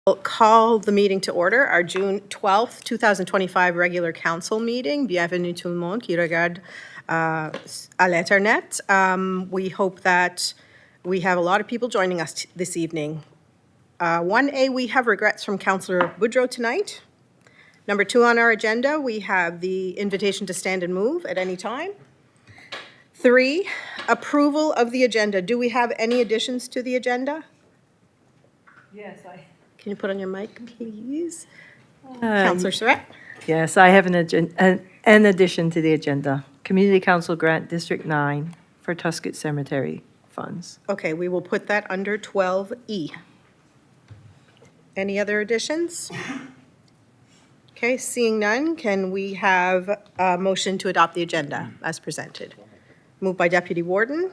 We'll call the meeting to order, our June 12th, 2025 regular council meeting. Bienvenue tout le monde qui regarde à l'Internet. We hope that we have a lot of people joining us this evening. 1A, we have regrets from Councillor Boudreau tonight. Number 2 on our agenda, we have the invitation to stand and move at any time. 3, approval of the agenda. Do we have any additions to the agenda? Yes, Can you put on your mic, please? Councillor Surratt? Yes, I have an addition to the agenda. Community Council Grant District 9 for Tuscott Cemetery funds. Okay, we will put that under 12E. Any other additions? Okay, seeing none, can we have a motion to adopt the agenda as presented? Moved by Deputy Warden.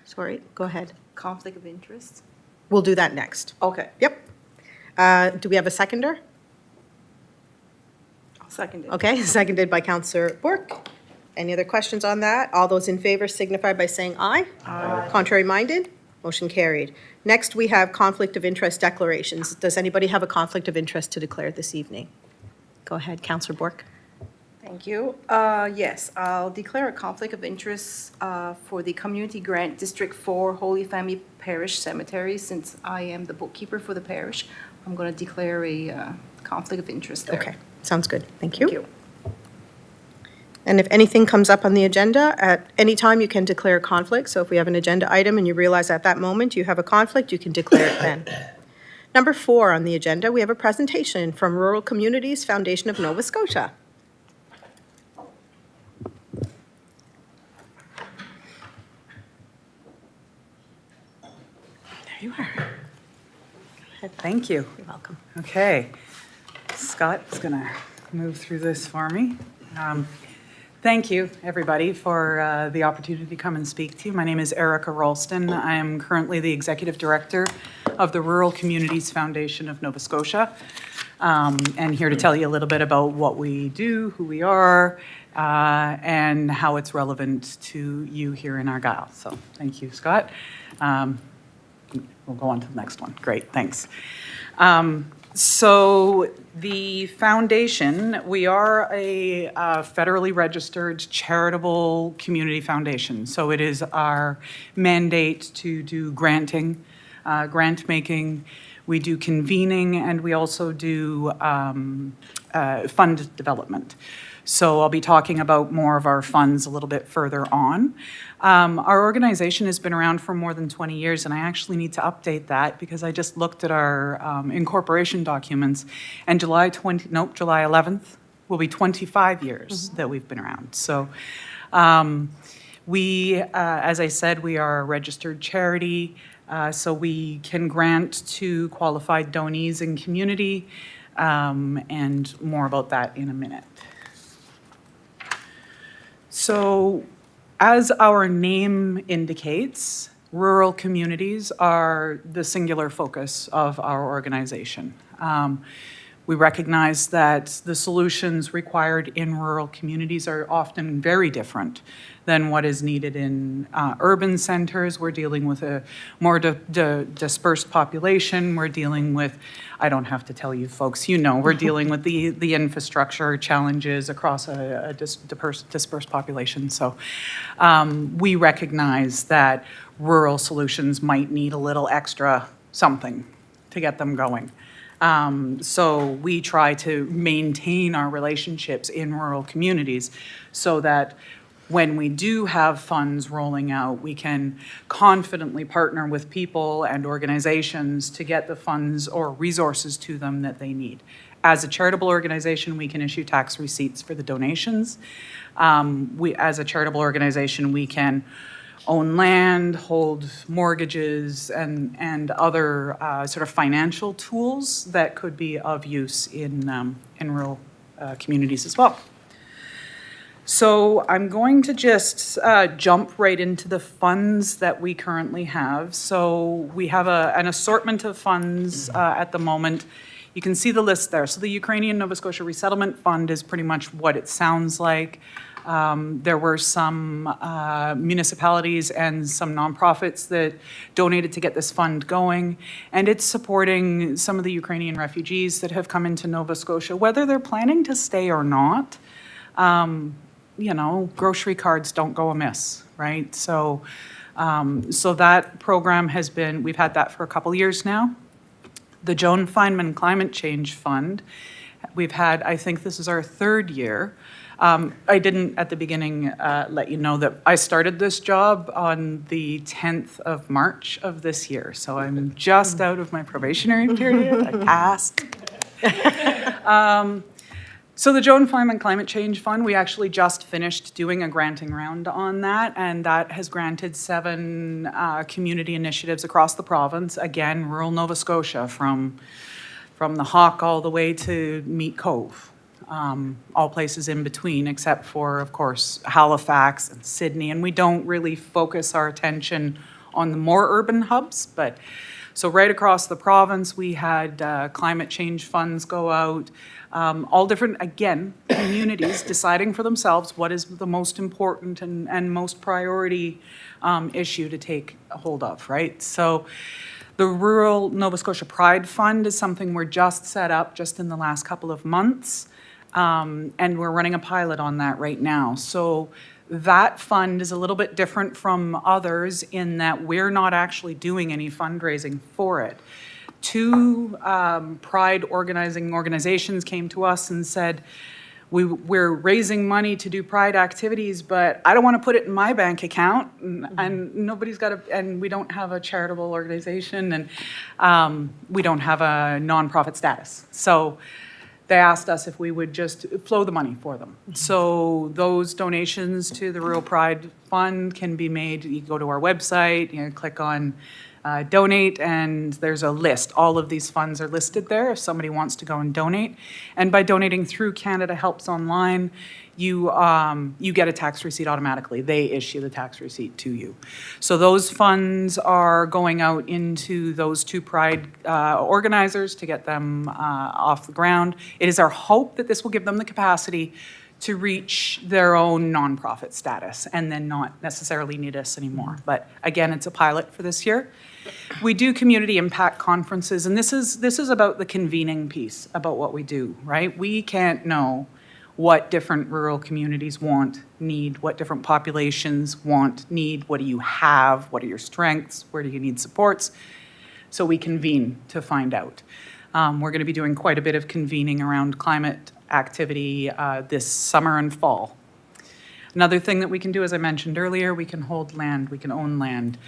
Sorry, go ahead. Conflict of interest? We'll do that next. Okay. Yep. Do we have a seconder? I'll second it. Okay, seconded by Councillor Bourque. Any other questions on that? All those in favor signify by saying aye. Aye. Contrary minded? Motion carried. Next, we have conflict of interest declarations. Does anybody have a conflict of interest to declare this evening? Go ahead, Councillor Bourque. Thank you. Yes, I'll declare a conflict of interest for the Community Grant District 4 Holy Family Parish Cemetery. Since I am the bookkeeper for the parish, I'm going to declare a conflict of interest there. Okay, sounds good. Thank you. Thank you. And if anything comes up on the agenda, at any time you can declare a conflict. So if we have an agenda item and you realize at that moment you have a conflict, you can declare it then. Number 4 on the agenda, we have a presentation from Rural Communities Foundation of Nova Scotia. There you are. Thank you. You're welcome. Okay. Scott's going to move through this for me. Thank you, everybody, for the opportunity to come and speak to you. My name is Erica Ralston. I am currently the Executive Director of the Rural Communities Foundation of Nova Scotia, and here to tell you a little bit about what we do, who we are, and how it's relevant to you here in Argyle. So thank you, Scott. We'll go on to the next one. Great, thanks. So the foundation, we are a federally registered charitable community foundation. So it is our mandate to do granting, grant making, we do convening, and we also do fund development. So I'll be talking about more of our funds a little bit further on. Our organization has been around for more than 20 years, and I actually need to update that because I just looked at our incorporation documents, and July 11th will be 25 years that we've been around. So we, as I said, we are a registered charity, so we can grant to qualified donees in community, and more about that in a minute. So, as our name indicates, rural communities are the singular focus of our organization. We recognize that the solutions required in rural communities are often very different than what is needed in urban centers. We're dealing with a more dispersed population. We're dealing with, I don't have to tell you folks, you know, we're dealing with the infrastructure challenges across a dispersed population. So we recognize that rural solutions might need a little extra something to get them going. So we try to maintain our relationships in rural communities so that when we do have funds rolling out, we can confidently partner with people and organizations to get the funds or resources to them that they need. As a charitable organization, we can issue tax receipts for the donations. As a charitable organization, we can own land, hold mortgages, and other sort of financial tools that could be of use in rural communities as well. So I'm going to just jump right into the funds that we currently have. So we have an assortment of funds at the moment. You can see the list there. So the Ukrainian Nova Scotia Resettlement Fund is pretty much what it sounds like. There were some municipalities and some nonprofits that donated to get this fund going, and it's supporting some of the Ukrainian refugees that have come into Nova Scotia, whether they're planning to stay or not. You know, grocery cards don't go amiss, right? So that program has been, we've had that for a couple years now. The Joan Feinman Climate Change Fund, we've had, I think this is our third year. I didn't at the beginning let you know that I started this job on the 10th of March of this year. So I'm just out of my probationary period. I passed. So the Joan Feinman Climate Change Fund, we actually just finished doing a granting round on that, and that has granted 7 community initiatives across the province. Again, rural Nova Scotia, from the Hawk all the way to Meat Cove, all places in between, except for, of course, Halifax and Sydney. And we don't really focus our attention on the more urban hubs, but so right across the province, we had climate change funds go out. All different, again, communities deciding for themselves what is the most important and most priority issue to take hold of, right? So the Rural Nova Scotia Pride Fund is something we're just set up just in the last couple of months, and we're running a pilot on that right now. So that fund is a little bit different from others in that we're not actually doing any fundraising for it. 2 Pride organizations came to us and said, we're raising money to do Pride activities, but I don't want to put it in my bank account, and nobody's got and we don't have a charitable organization, and we don't have a nonprofit status. So they asked us if we would just flow the money for them. So those donations to the Rural Pride Fund can be made. You go to our website, you click on donate, and there's a list. All of these funds are listed there if somebody wants to go and donate. And by donating through Canada Helps Online, you get a tax receipt automatically. They issue the tax receipt to you. So those funds are going out into those 2 Pride organizers to get them off the ground. It is our hope that this will give them the capacity to reach their own nonprofit status and then not necessarily need us anymore. But again, it's a pilot for this year. We do community impact conferences, and this is about the convening piece, about what we do, right? We can't know what different rural communities want, need, what different populations want, need, what do you have, what are your strengths, where do you need supports? So we convene to find out. We're going to be doing quite a bit of convening around climate activity this summer and fall. Another thing that we can do, as I mentioned earlier, we can hold land, we can own land.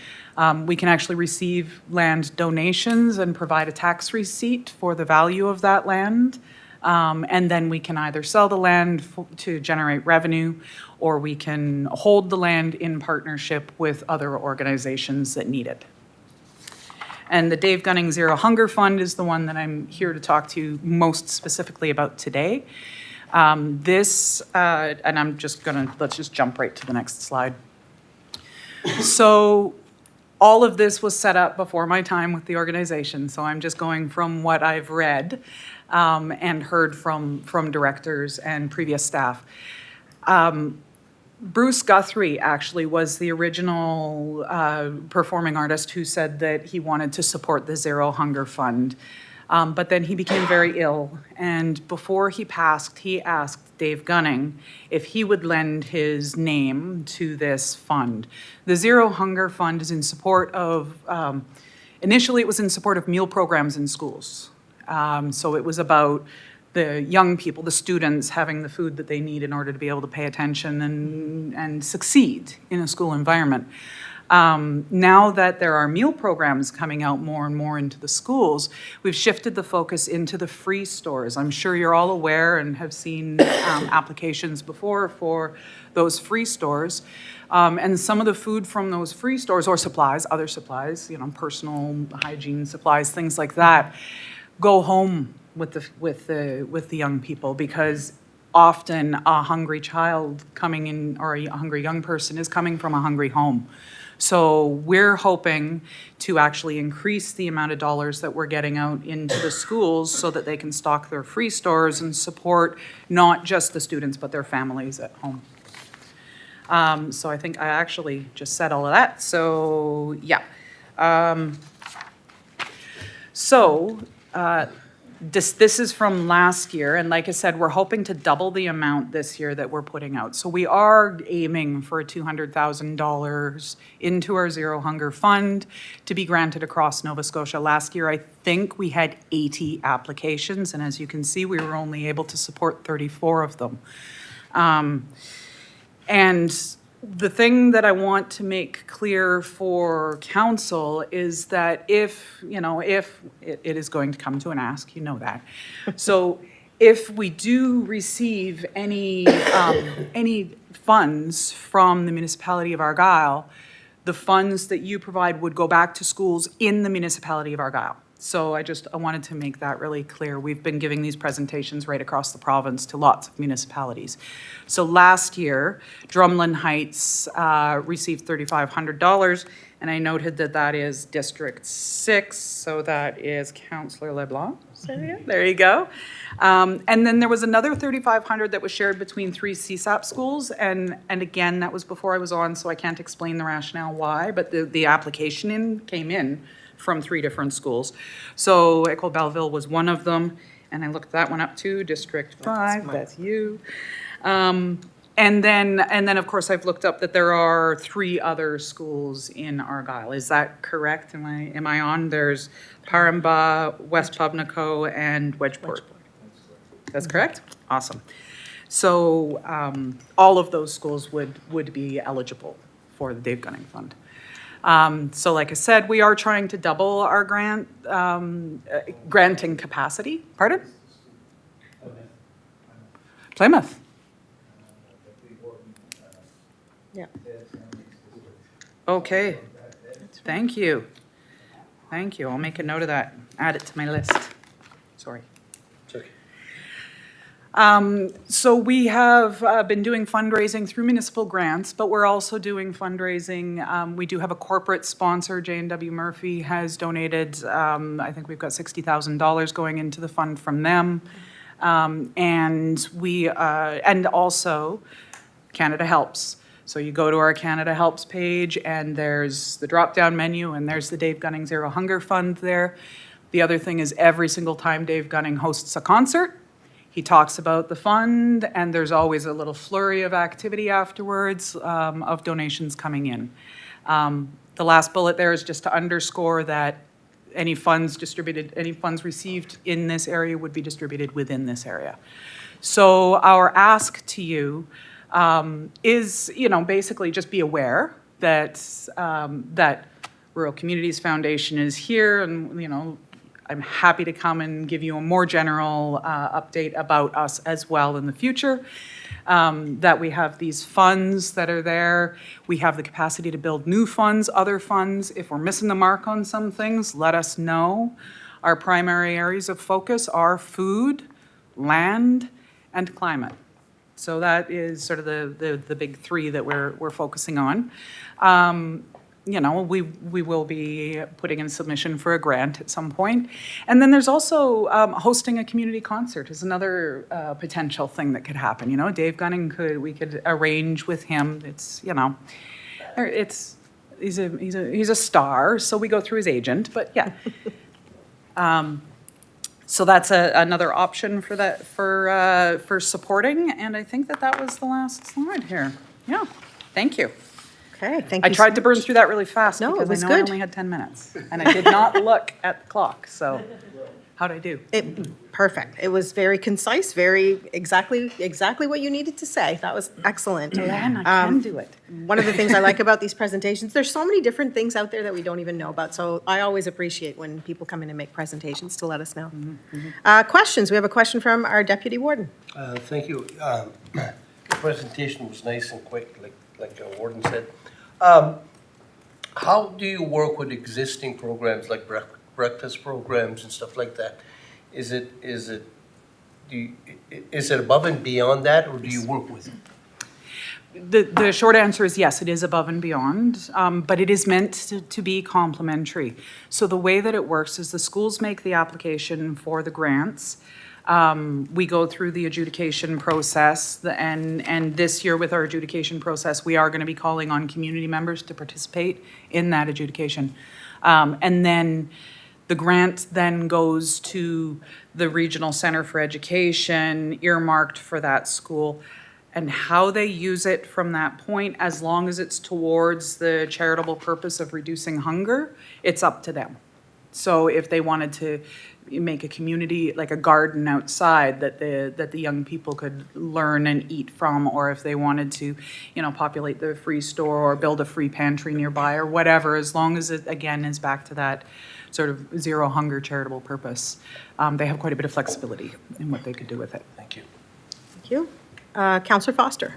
We can actually receive land donations and provide a tax receipt for the value of that land. And then we can either sell the land to generate revenue, or we can hold the land in partnership with other organizations that need it. And the Dave Gunning Zero Hunger Fund is the one that I'm here to talk to you most specifically about today. And I'm just let's just jump right to the next slide. So all of this was set up before my time with the organization. So I'm just going from what I've read and heard from directors and previous staff. Bruce Guthrie actually was the original performing artist who said that he wanted to support the Zero Hunger Fund. But then he became very ill, and before he passed, he asked Dave Gunning if he would lend his name to this fund. The Zero Hunger Fund is in support of, initially it was in support of meal programs in schools. So it was about the young people, the students, having the food that they need in order to be able to pay attention and succeed in a school environment. Now that there are meal programs coming out more and more into the schools, we've shifted the focus into the free stores. I'm sure you're all aware and have seen applications before for those free stores. And some of the food from those free stores, or supplies, other supplies, personal hygiene supplies, things like that, go home with the young people, because often a hungry child coming in, or a hungry young person, is coming from a hungry home. So we're hoping to actually increase the amount of dollars that we're getting out into the schools so that they can stock their free stores and support not just the students but their families at home. So I think I actually just said all of that. So, yeah. This is from last year, and like I said, we're hoping to double the amount this year that we're putting out. So we are aiming for $200,000 into our Zero Hunger Fund to be granted across Nova Scotia. Last year, I think we had 80 applications, and as you can see, we were only able to support 34 of them. And the thing that I want to make clear for council is that if it is going to come to an ask, you know that. So if we do receive any funds from the Municipality of Argyle, the funds that you provide would go back to schools in the Municipality of Argyle. So I wanted to make that really clear. We've been giving these presentations right across the province to lots of municipalities. So last year, Drumlin Heights received $3,500, and I noted that that is District 6, so that is Councillor LeBlanc. There you go. And then there was another $3,500 that was shared between 3 CSAP schools, and again, that was before I was on, so I can't explain the rationale why, but the application came in from 3 different schools. So École Belleville was one of them, and I looked that one up too, District 5, that's you. And then, of course, I've looked up that there are 3 other schools in Argyle. Is that correct? Am I on? There's Paramba, West Pubnico, and Wedgeport. That's correct? Awesome. So all of those schools would be eligible for the Dave Gunning Fund. So like I said, we are trying to double our granting capacity. Pardon? Plymouth. Yeah. Okay. Thank you. Thank you. I'll make a note of that. Add it to my list. Sorry. It's okay. So we have been doing fundraising through municipal grants, but we're also doing fundraising. We do have a corporate sponsor, J&W Murphy, has donated, I think we've got $60,000 going into the fund from them. And also Canada Helps. So you go to our Canada Helps page and there's the drop-down menu and there's the Dave Gunning Zero Hunger Fund there. The other thing is every single time Dave Gunning hosts a concert, he talks about the fund, and there's always a little flurry of activity afterwards of donations coming in. The last bullet there is just to underscore that any funds received in this area would be distributed within this area. So our ask to you is, basically just be aware that that Rural Communities Foundation is here, and I'm happy to come and give you a more general update about us as well in the future. That we have these funds that are there. We have the capacity to build new funds, other funds. If we're missing the mark on some things, let us know. Our primary areas of focus are food, land, and climate. So that is sort of the big 3 that we're focusing on. We will be putting in a submission for a grant at some point. And then there's also hosting a community concert is another potential thing that could happen. Dave Gunning we could arrange with him. It's, he's a star, so we go through his agent, but yeah. So that's another option for that, for supporting, and I think that was the last slide here. Yeah, thank you. Okay, thank you. I tried to burn through that really fast No, it because was I know I good. only had 10 minutes, and I did not look at the clock, so how'd I do? Perfect. It was very concise, very exactly what you needed to say. That was excellent. Glenn, I can do it. One of the things I like about these presentations, there's so many different things out there that we don't even know about. So I always appreciate when people come in and make presentations to let us know. Questions? We have a question from our Deputy Warden. Thank you. The presentation was nice and quick, like the warden said. How do you work with existing programs like breakfast programs and stuff like that? Is it above and beyond that, or do you work with it? The short answer is yes, it is above and beyond, but it is meant to be complementary. So the way that it works is the schools make the application for the grants. We go through the adjudication process, and this year with our adjudication process, we are going to be calling on community members to participate in that adjudication. And then the grant then goes to the Regional Center for Education, earmarked for that school. And how they use it from that point, as long as it's towards the charitable purpose of reducing hunger, it's up to them. So if they wanted to make a community, like a garden outside that the young people could learn and eat from, or if they wanted to, populate the free store or build a free pantry nearby or whatever, as long as it, again, is back to that sort of zero hunger charitable purpose, they have quite a bit of flexibility in what they could do with it. Thank you. Thank you. Counselor Foster.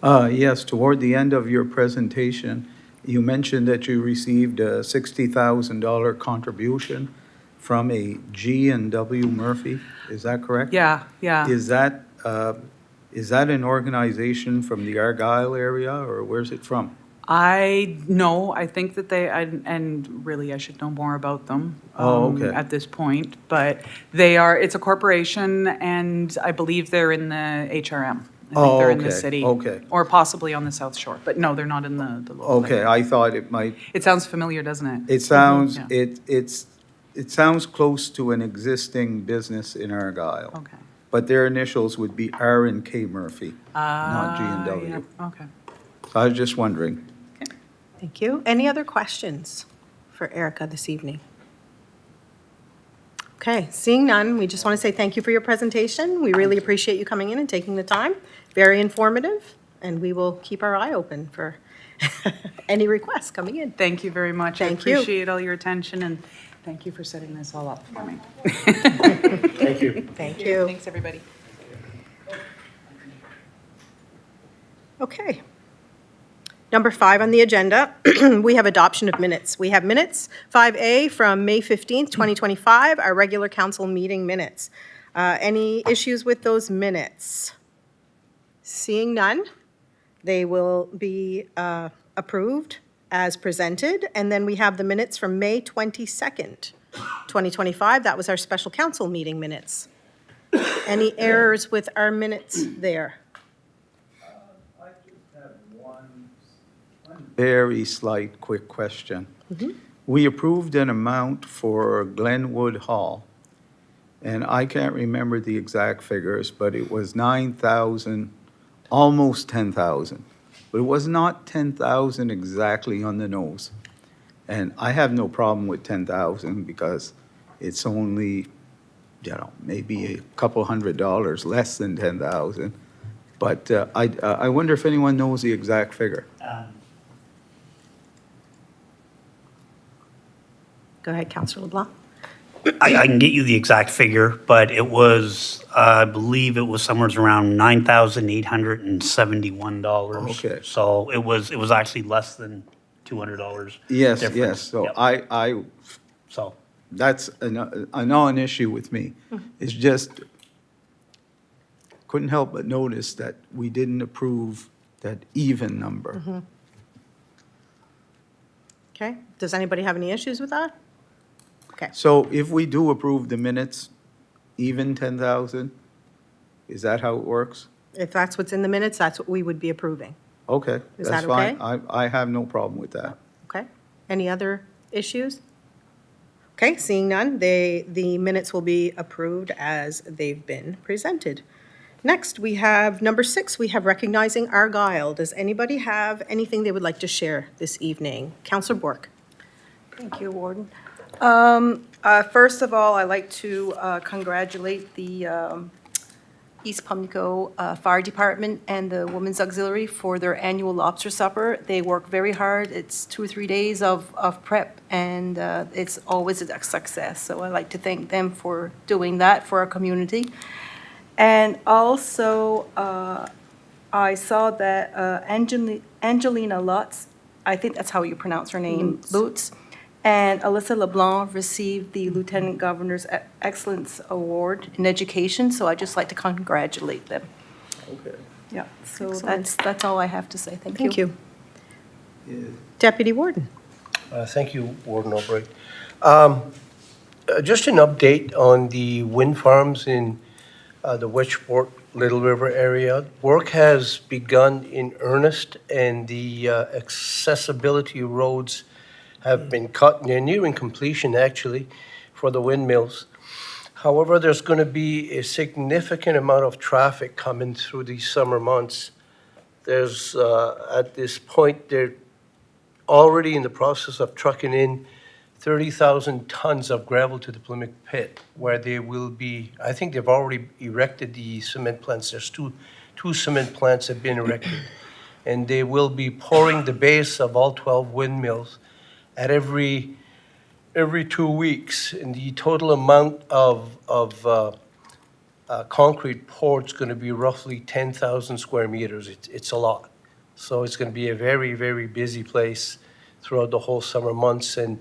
Yes, toward the end of your presentation, you mentioned that you received a $60,000 contribution from a G&W Murphy. Is that correct? Yeah. Is that an organization from the Argyle area, or where's it from? I think that and really I should know more about them Okay. at this point, but it's a corporation, and I believe they're in the HRM. I think they're in the Okay, city. okay. Or possibly on the South Shore, but no, they're not in the local Okay, area. I thought it might, It sounds familiar, doesn't it? it sounds, Yeah. it sounds close to an existing business in Argyle. Okay. But their initials would be R and K Murphy, not G&W. Yeah, okay. So I was just wondering. Thank you. Any other questions for Erica this evening? Okay, seeing none, we just want to say thank you for your presentation. We really appreciate you coming in and taking the time. Very informative, and we will keep our eye open for any requests coming in. Thank you very much. Thank I you. appreciate all your attention, and thank you for setting this all up for me. Thank you. Thank you. Thanks, everybody. Okay. Number 5 on the agenda, we have adoption of minutes. We have minutes, 5A from May 15th, 2025, our regular council meeting minutes. Any issues with those minutes? Seeing none, they will be approved as presented. And then we have the minutes from May 22nd, 2025. That was our special council meeting minutes. Any errors with our minutes there? I just have one very slight, quick question. We approved an amount for Glenwood Hall, and I can't remember the exact figures, but it was 9,000, almost 10,000. But it was not 10,000 exactly on the nose. And I have no problem with 10,000 because it's only, maybe a couple $100 less than 10,000. But I wonder if anyone knows the exact figure. Go ahead, Councilor LeBlanc. I can get you the exact figure, but it was, I believe it was somewhere around $9,871. Okay. So it was actually less than $200. Yes, difference. yes. So Yep. So, that's a non-issue with me. It's just, couldn't help but notice that we didn't approve that even number. Okay, does anybody have any issues with that? Okay, So if we do approve the minutes, even 10,000, is that how it works? if that's what's in the minutes, that's what we would be approving. Okay, Is that's that okay? fine. I have no problem with that. Okay, any other issues? Okay, seeing none, the minutes will be approved as they've been presented. Next, we have number 6, we have recognizing Argyle. Does anybody have anything they would like to share this evening? Councillor Bork. Thank you, Warden. First of all, I'd like to congratulate the East Pimlico Fire Department and the Women's Auxiliary for their annual lobster supper. They work very hard. It's 2 or 3 days of prep, and it's always a success. So I'd like to thank them for doing that for our community. And also, I saw that Angelina Lutz, I think that's how you pronounce her name, Lutz, and Alyssa LeBlanc received the Lieutenant Governor's Excellence Award in Education, so I'd just like to congratulate them. Okay. Yeah, so Excellent. that's all I have to say. Thank you. Thank you. Deputy Warden. Thank you, Warden Albright. Just an update on the wind farms in the Wedgeport Little River area. Work has begun in earnest, and the accessibility roads have been cut. They're nearing completion, actually, for the windmills. However, there's going to be a significant amount of traffic coming through these summer months. There's, at this point, they're already in the process of trucking in 30,000 tons of gravel to the Plymouth pit, where they will be, I think they've already erected the cement plants. There's two cement plants have been erected. And they will be pouring the base of all 12 windmills at every 2 weeks. And the total amount of concrete poured is going to be roughly 10,000 square meters. It's a lot. So it's going to be a very, very busy place throughout the whole summer months. And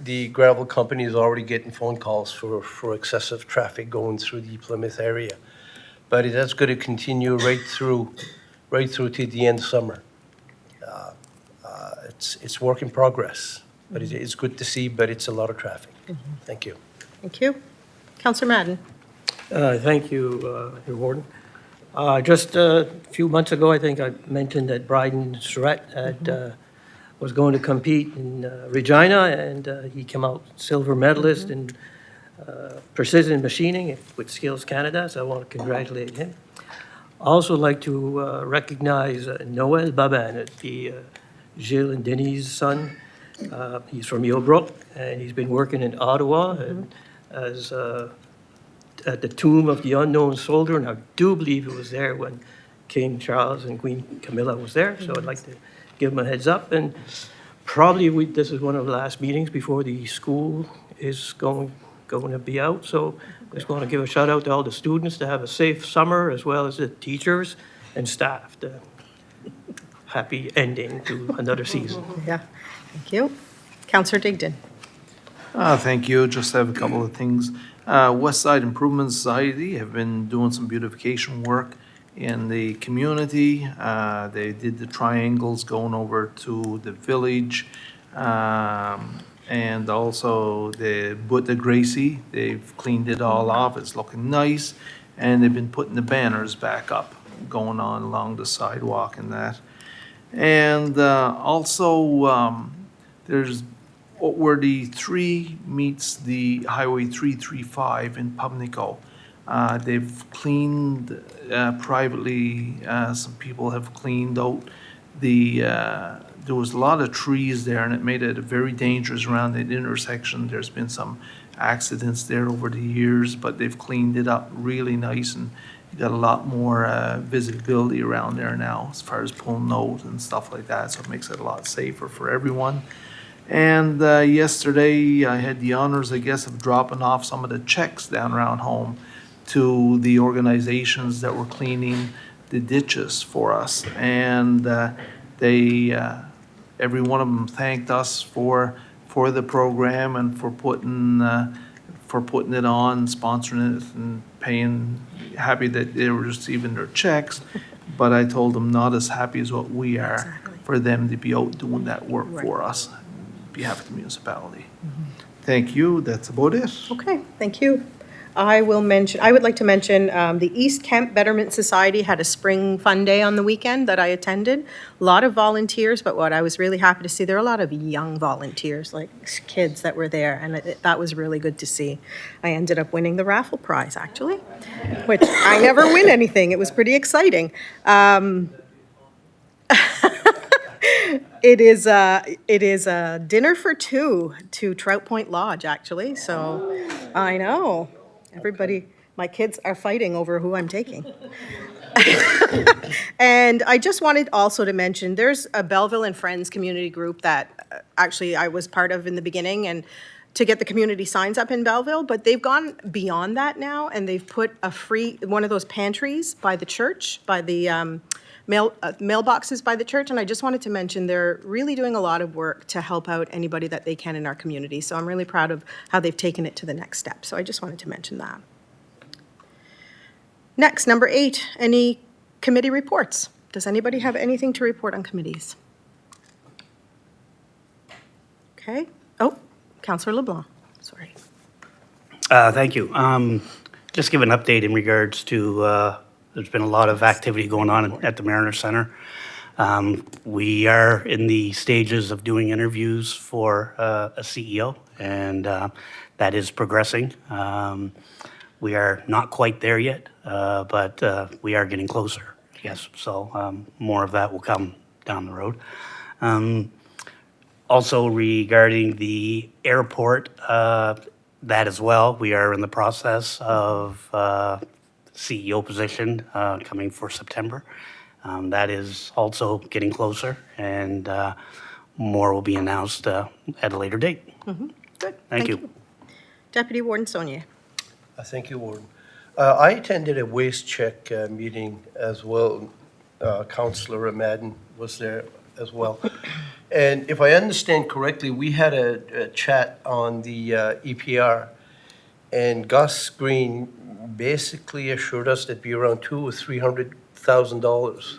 the gravel company is already getting phone calls for excessive traffic going through the Plymouth area. But that's going to continue right through to the end of summer. It's work in progress, but it's good to see, but it's a lot of traffic. Thank you. Thank you. Councillor Madden. Thank you, Your Warden. Just a few months ago, I think I mentioned that Bryden Surratt was going to compete in Regina, and he came out silver medalist in precision machining with Skills Canada, so I want to congratulate him. I also like to recognize Noel Baban, the Gilles and Denis' son. He's from Millbrook, and he's been working in Ottawa and as at the tomb of the unknown soldier, and I do believe it was there when King Charles and Queen Camilla was there, so I'd like to give him a heads up. And probably this is one of the last meetings before the school is going to be out, so I just want to give a shout out to all the students to have a safe summer, as well as the teachers and staff. Happy ending to another season. Yeah, thank you. Councillor Digdon. Thank you. Just have a couple of things. West Side Improvement Society have been doing some beautification work in the community. They did the triangles going over to the village. And also the Buddha Gracie, they've cleaned it all off. It's looking nice. And they've been putting the banners back up, going on along the sidewalk and that. And also, there's where the 3 meets the Highway 335 in Pubnico. They've cleaned privately, some people have cleaned out there was a lot of trees there, and it made it very dangerous around that intersection. There's been some accidents there over the years, but they've cleaned it up really nice, and you got a lot more visibility around there now as far as pulling out and stuff like that, so it makes it a lot safer for everyone. And yesterday, I had the honors, I guess, of dropping off some of the checks down around home to the organizations that were cleaning the ditches for us. And every one of them thanked us for the program and for putting it on, sponsoring it, and paying. Happy that they were receiving their checks, but I told them not as happy as what we are for them to be out doing that work for us on behalf of the municipality. Thank you. That's about it. Okay, thank you. I would like to mention, the East Kent Betterment Society had a spring fun day on the weekend that I attended. A lot of volunteers, but what I was really happy to see, there are a lot of young volunteers, like kids that were there, and that was really good to see. I ended up winning the raffle prize, actually, which I never win anything. It was pretty exciting. It is a dinner for two to Trout Point Lodge, actually, so I know. Everybody, my kids are fighting over who I'm taking. And I just wanted also to mention, there's a Belleville and Friends community group that actually I was part of in the beginning, and to get the community signs up in Belleville, but they've gone beyond that now, and they've put one of those pantries by the church, by the mailboxes by the church, and I just wanted to mention they're really doing a lot of work to help out anybody that they can in our community. So I'm really proud of how they've taken it to the next step. So I just wanted to mention that. Next, number 8, any committee reports? Does anybody have anything to report on committees? Okay. Oh, Councillor LeBlanc, sorry. Thank you. Just give an update in regards to, there's been a lot of activity going on at the Mariner Center. We are in the stages of doing interviews for a CEO, and that is progressing. We are not quite there yet, but we are getting closer, yes. So more of that will come down the road. Also regarding the airport, that as well, we are in the process of CEO position coming for September. That is also getting closer, and more will be announced at a later date. Good. Thank you. Deputy Warden Saunier. Thank you, Warden. I attended a waste check meeting as well. Councillor Madden was there as well. And if I understand correctly, we had a chat on the EPR, and Gus Green basically assured us that'd be around $200,000 or $300,000.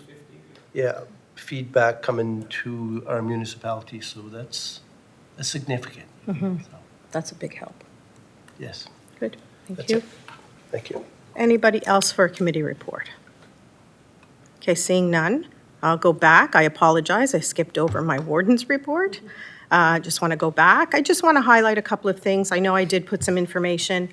Yeah, feedback coming to our municipality, so that's significant. So, That's a big help. yes, Good. Thank that's you. it. Thank you. Anybody else for a committee report? Okay, seeing none, I'll go back. I apologize, I skipped over my warden's report. Just want to go back. I just want to highlight a couple of things. I know I did put some information.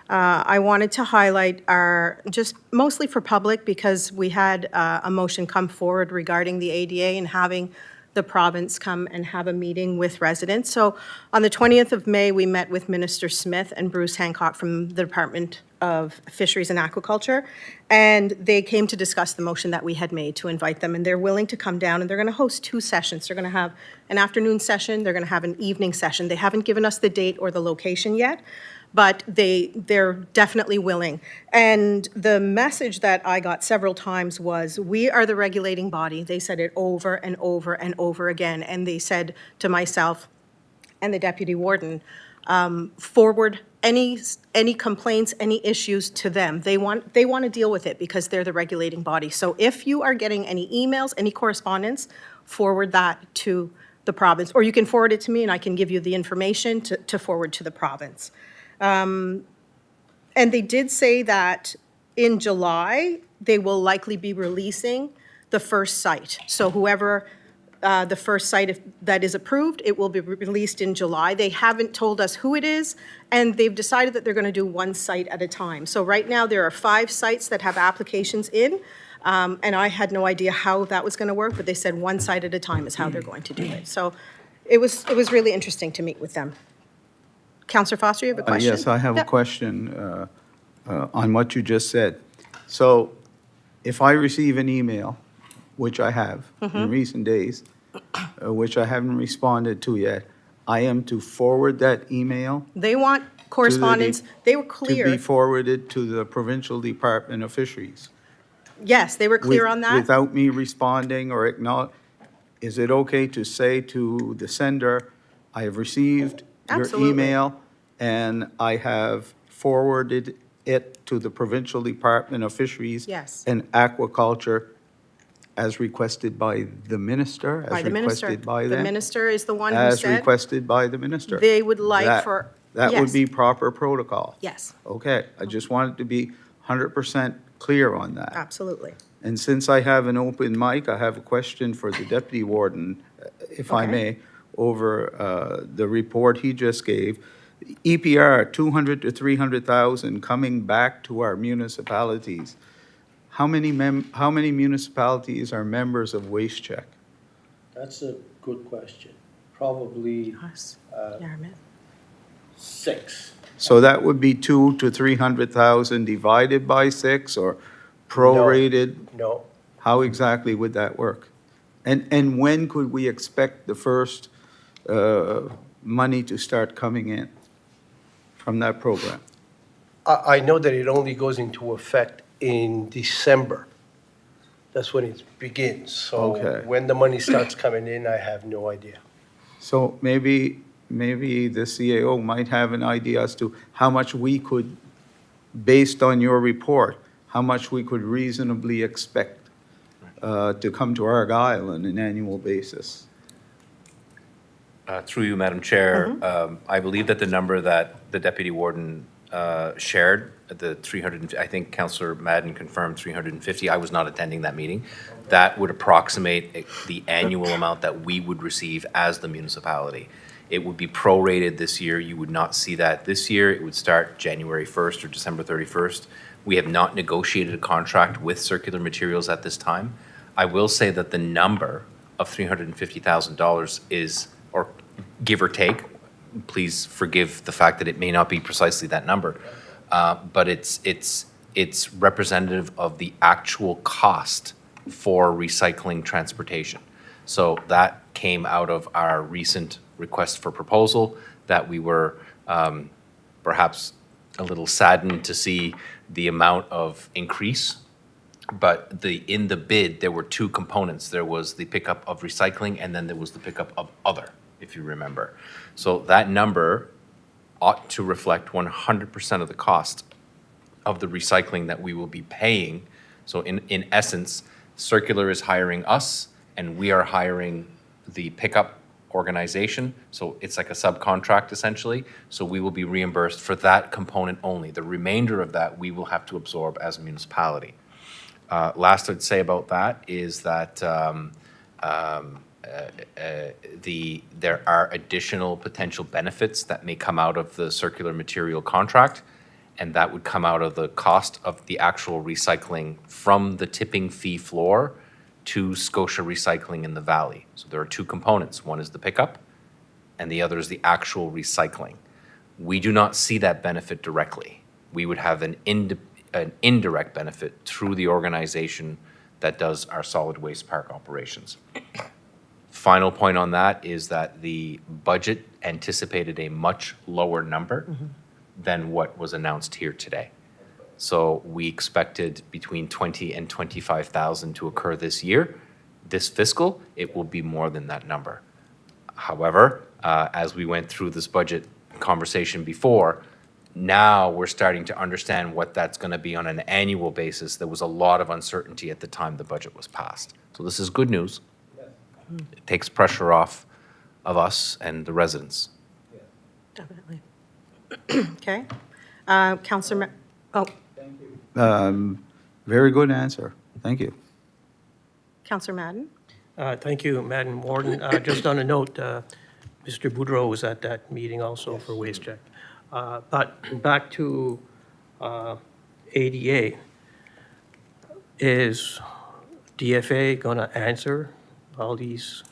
I wanted to highlight our, just mostly for public, because we had a motion come forward regarding the ADA and having the province come and have a meeting with residents. So on the 20th of May, we met with Minister Smith and Bruce Hancock from the Department of Fisheries and Aquaculture, and they came to discuss the motion that we had made to invite them, and they're willing to come down, and they're going to host 2 sessions. They're going to have an afternoon session, they're going to have an evening session. They haven't given us the date or the location yet, but they're definitely willing. And the message that I got several times was, we are the regulating body. They said it over and over and over again, and they said to myself and the deputy warden, forward any complaints, any issues to them. They want to deal with it because they're the regulating body. So if you are getting any emails, any correspondence, forward that to the province, or you can forward it to me and I can give you the information to forward to the province. And they did say that in July, they will likely be releasing the first site. So whoever, the first site that is approved, it will be released in July. They haven't told us who it is, and they've decided that they're going to do 1 site at a time. So right now, there are 5 sites that have applications in, and I had no idea how that was going to work, but they said 1 site at a time is how they're going to do it. So it was really interesting to meet with them. Councillor Foster, you have a question? Yes, I have a Yep. question on what you just said. So if I receive an email, which I have in recent days, which I haven't responded to yet, I am to forward that email They want correspondence. They were to clear. be forwarded to the Provincial Department of Fisheries? Yes, they were clear With- on that. Without me responding or acknowledge, is it okay to say to the sender, I have received your Absolutely. email and I have forwarded it to the Provincial Department of Fisheries Yes. and Aquaculture as requested by the minister, By as the minister. requested by The them? minister is the one who As said requested by the minister? they would like That- for. That yes, would be proper protocol? Yes, Okay, I just wanted to be 100% clear on that. absolutely. And since I have an open mic, I have a question for the deputy warden, if I Okay. may, over the report he just gave. EPR, 200 to 300,000 coming back to our municipalities. How many municipalities are members of Waste Check? That's a good question. Probably Us. Yarmouth. 6. So that would be 2 to 300,000 divided by 6 or prorated? No, How exactly would that work? And when could we expect the first money to start coming in from that program? I know that it only goes into effect in December. That's when it begins. So Okay. when the money starts coming in, I have no idea. So maybe the CAO might have an idea as to how much we could, based on your report, how much we could reasonably expect to come to Argyle on an annual basis. Through you, Madam Chair, I believe that the number that the Deputy Warden shared, the 300, I think Councillor Madden confirmed 350, I was not attending that meeting. That would approximate the annual amount that we would receive as the municipality. It would be prorated this year. You would not see that this year. It would start January 1st or December 31st. We have not negotiated a contract with Circular Materials at this time. I will say that the number of $350,000 is, or give or take, please forgive the fact that it may not be precisely that number, but it's representative of the actual cost for recycling transportation. So that came out of our recent request for proposal that we were perhaps a little saddened to see the amount of increase. But in the bid, there were two components. There was the pickup of recycling, and then there was the pickup of other, if you remember. So that number ought to reflect 100% of the cost of the recycling that we will be paying. So in essence, Circular is hiring us, and we are hiring the pickup organization. So it's like a subcontract essentially. So we will be reimbursed for that component only. The remainder of that we will have to absorb as a municipality. Last I'd say about that is that there are additional potential benefits that may come out of the circular material contract, and that would come out of the cost of the actual recycling from the tipping fee floor to Scotia Recycling in the Valley. So there are two components. One is the pickup, and the other is the actual recycling. We do not see that benefit directly. We would have an indirect benefit through the organization that does our solid waste park operations. Final point on that is that the budget anticipated a much lower number than what was announced here today. So we expected between 20 and 25,000 to occur this year. This fiscal, it will be more than that number. However, as we went through this budget conversation before, now we're starting to understand what that's going to be on an annual basis. There was a lot of uncertainty at the time the budget was passed. So this is good news. It takes pressure off of us and the residents. Definitely. Okay. Councillor, Very good answer. Thank you. Councillor Madden? Thank you, Madam Warden. Just on a note, Mr. Boudreau was at that meeting also for Waste Check. But back to ADA, is DFA going to answer all these?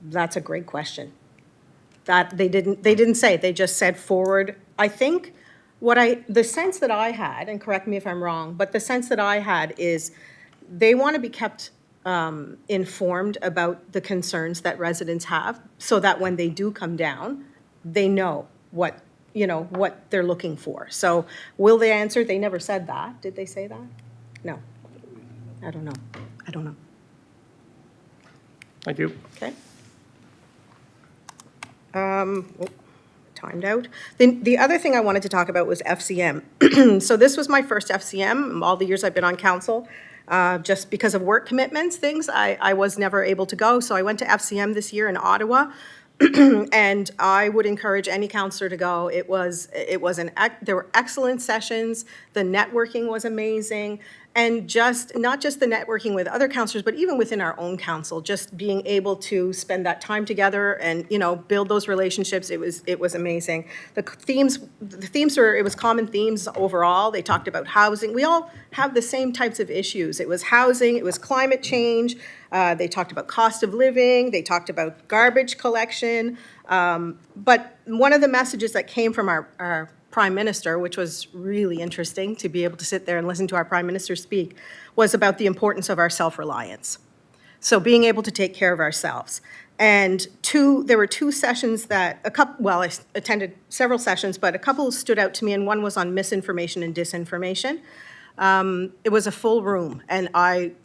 That's a great question. That they didn't say, they just said forward. I think the sense that I had, and correct me if I'm wrong, but the sense that I had is they want to be kept informed about the concerns that residents have, so that when they do come down, they know what they're looking for. So will they answer? They never said that. Did they say that? No. I don't know. Thank you. Okay. Timed out. The other thing I wanted to talk about was FCM. So this was my first FCM. All the years I've been on council, just because of work commitments, I was never able to go. So I went to FCM this year in Ottawa. And I would encourage any councillor to go. There were excellent sessions. The networking was amazing. And not just the networking with other councillors, but even within our own council, just being able to spend that time together and, build those relationships, it was amazing. The themes were, it was common themes overall. They talked about housing. We all have the same types of issues. It was housing, it was climate change. They talked about cost of living. They talked about garbage collection. But one of the messages that came from our Prime Minister, which was really interesting to be able to sit there and listen to our Prime Minister speak, was about the importance of our self-reliance. So being able to take care of ourselves. And there were two sessions I attended several sessions, but a couple stood out to me, and one was on misinformation and disinformation. It was a full room, and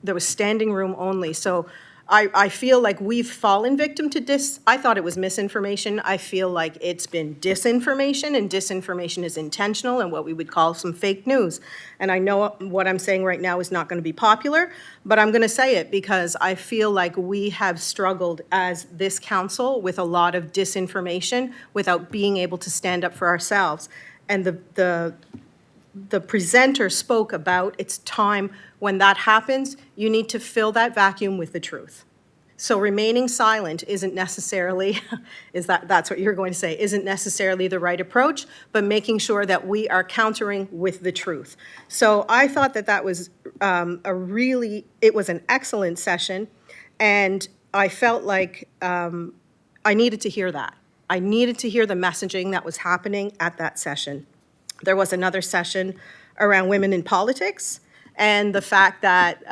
there was standing room only. So I feel like we've fallen victim to I thought it was misinformation. I feel like it's been disinformation, and disinformation is intentional and what we would call some fake news. And I know what I'm saying right now is not going to be popular, but I'm going to say it because I feel like we have struggled as this council with a lot of disinformation without being able to stand up for ourselves. And the presenter spoke about it's time when that happens, you need to fill that vacuum with the truth. So remaining silent isn't necessarily, that's what you're going to say, isn't necessarily the right approach, but making sure that we are countering with the truth. So I thought that that was it was an excellent session, and I felt like I needed to hear that. I needed to hear the messaging that was happening at that session. There was another session around women in politics and the fact that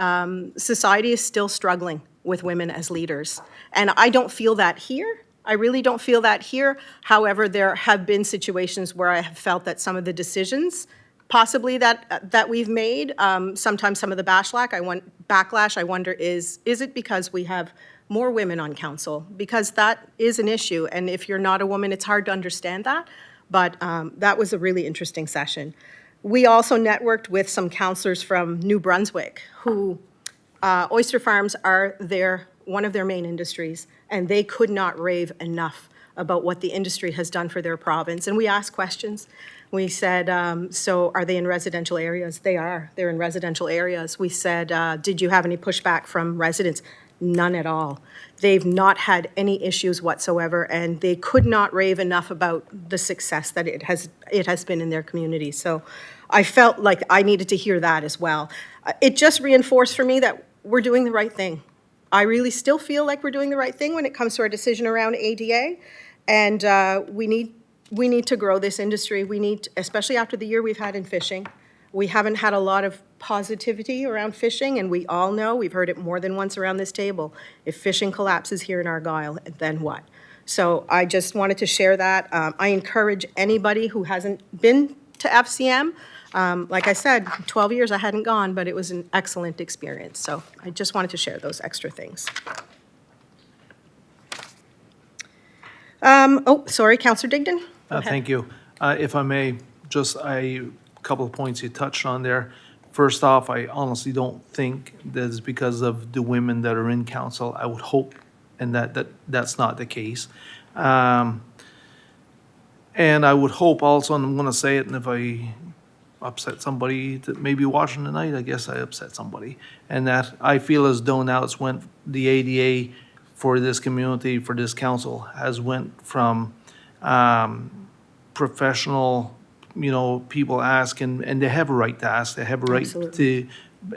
society is still struggling with women as leaders. And I don't feel that here. I really don't feel that here. However, there have been situations where I have felt that some of the decisions possibly that we've made, sometimes some of the backlash, I wonder is it because we have more women on council? Because that is an issue. And if you're not a woman, it's hard to understand that. But that was a really interesting session. We also networked with some councillors from New Brunswick who, oyster farms are one of their main industries, and they could not rave enough about what the industry has done for their province. And we asked questions. We said, so are they in residential areas? They are. They're in residential areas. We said, did you have any pushback from residents? None at all. They've not had any issues whatsoever, and they could not rave enough about the success that it has been in their community. So I felt like I needed to hear that as well. It just reinforced for me that we're doing the right thing. I really still feel like we're doing the right thing when it comes to our decision around ADA, and we need to grow this industry. We need, especially after the year we've had in fishing. We haven't had a lot of positivity around fishing, and we all know, we've heard it more than once around this table, if fishing collapses here in Argyle, then what? So I just wanted to share that. I encourage anybody who hasn't been to FCM, like I said, 12 years I hadn't gone, but it was an excellent experience. So I just wanted to share those extra things. Sorry, Councillor Digdon? Go ahead. Thank you. If I may, just a couple of points you touched on there. First off, I honestly don't think that it's because of the women that are in council. I would hope, and that's not the case. And I would hope also, and I'm going to say it, and if I upset somebody that may be watching tonight, I guess I upset somebody. And that I feel as though now it's went, the ADA for this community, for this council, has went from professional, people ask, and they have a right to ask, they have a right Absolutely. to,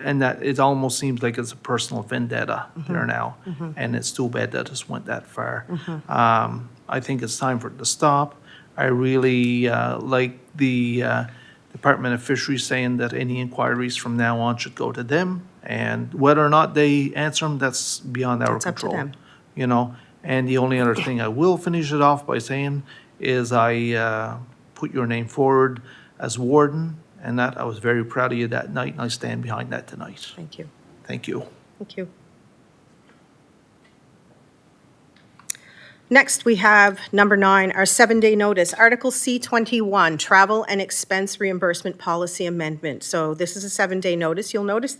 and that it almost seems like it's a personal vendetta there now. And it's too bad that it's went that far. I think it's time for it to stop. I really like the Department of Fisheries saying that any inquiries from now on should go to them. And whether or not they answer them, that's beyond our It's up to control. them. And the only other thing I will finish it off by saying is I put your name forward as warden, and that I was very proud of you that night, and I stand behind that tonight. Thank you. Thank you. Thank you. Next, we have number 9, our 7-day notice, Article C21, Travel and Expense Reimbursement Policy Amendment. So this is a 7-day notice. You'll notice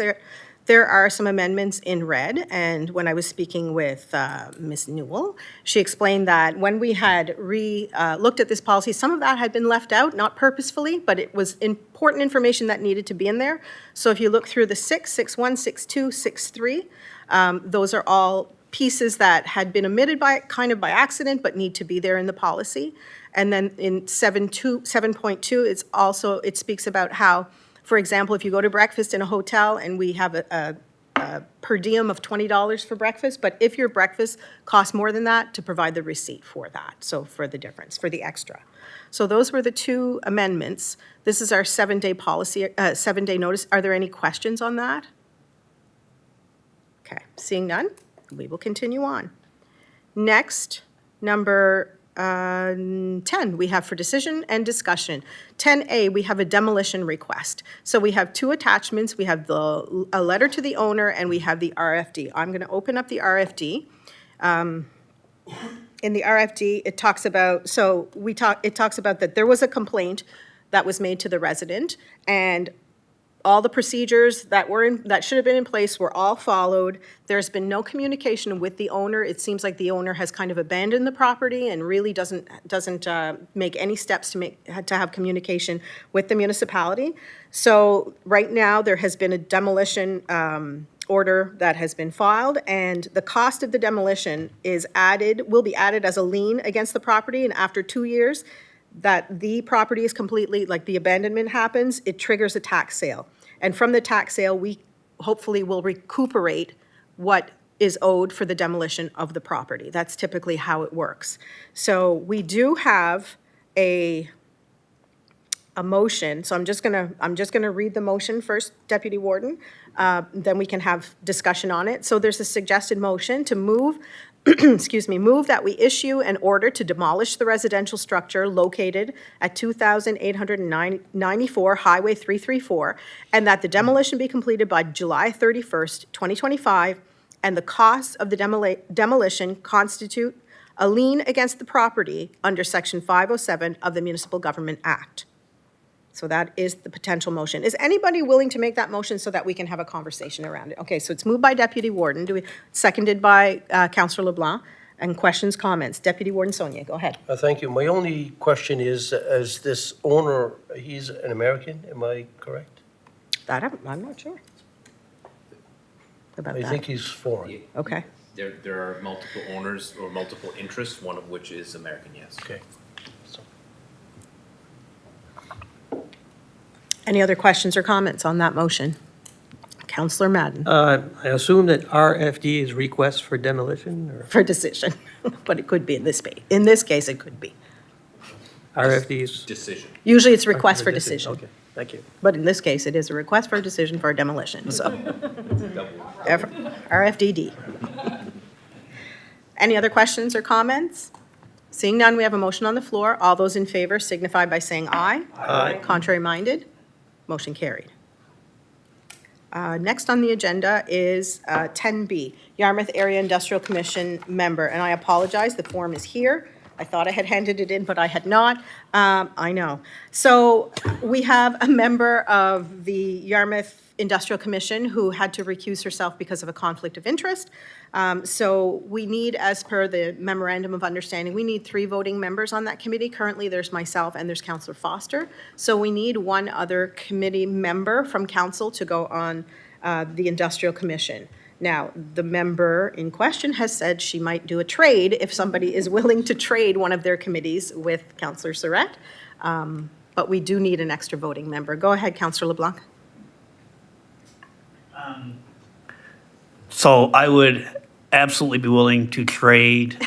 there are some amendments in red, and when I was speaking with Ms. Newell, she explained that when we had looked at this policy, some of that had been left out, not purposefully, but it was important information that needed to be in there. So if you look through the 6, 6.1, 6.2, 6.3, those are all pieces that had been omitted by accident, but need to be there in the policy. And then in 7.2, it speaks about how, for example, if you go to breakfast in a hotel and we have a per diem of $20 for breakfast, but if your breakfast costs more than that, to provide the receipt for that, so for the difference, for the extra. So those were the 2 amendments. This is our 7-day policy, 7-day notice. Are there any questions on that? Okay, seeing none, we will continue on. Next, number 10, we have for decision and discussion. 10A, we have a demolition request. So we have two attachments. We have a letter to the owner, and we have the RFD. I'm going to open up the RFD. In the RFD, it talks about, it talks about that there was a complaint that was made to the resident, and all the procedures that should have been in place were all followed. There's been no communication with the owner. It seems like the owner has kind of abandoned the property and really doesn't make any steps to have communication with the municipality. So right now, there has been a demolition order that has been filed, and the cost of the demolition will be added as a lien against the property, and after 2 years, that the property is completely, like the abandonment happens, it triggers a tax sale. And from the tax sale, we hopefully will recuperate what is owed for the demolition of the property. That's typically how it works. So we do have a motion, so I'm just gonna read the motion first, Deputy Warden, then we can have discussion on it. So there's a suggested motion to move, move that we issue an order to demolish the residential structure located at 2,894 Highway 334, and that the demolition be completed by July 31st, 2025, and the costs of the demolition constitute a lien against the property under Section 507 of the Municipal Government Act. So that is the potential motion. Is anybody willing to make that motion so that we can have a conversation around it? Okay, so it's moved by Deputy Warden, seconded by Councillor LeBlanc. And questions, comments? Deputy Warden Sonia, go ahead. Thank you. My only question is, as this owner, he's an American, am I correct? That, I'm not sure about I that. think he's foreign. Okay. There are multiple owners or multiple interests, one of which is American, yes. Okay. Any other questions or comments on that motion? Councillor Madden, I assume that RFD is request for demolition, or for decision, but it could be in this case. In this case, it could be. RFD is? Decision. Usually it's request for decision, Okay, thank you. but in this case, it is a request for a decision for a demolition, so. RFDD. Any other questions or comments? Seeing none, we have a motion on the floor. All those in favor signify by saying aye. Aye. Contrary minded, motion carried. Next on the agenda is 10B, Yarmouth Area Industrial Commission member, and I apologize, the form is here. I thought I had handed it in, but I had not. I know. So we have a member of the Yarmouth Industrial Commission who had to recuse herself because of a conflict of interest. So we need, as per the memorandum of understanding, we need 3 voting members on that committee. Currently, there's myself and there's Councillor Foster. So we need one other committee member from council to go on the Industrial Commission. Now, the member in question has said she might do a trade if somebody is willing to trade one of their committees with Councillor Surratt. But we do need an extra voting member. Go ahead, Councillor LeBlanc. So I would absolutely be willing to trade.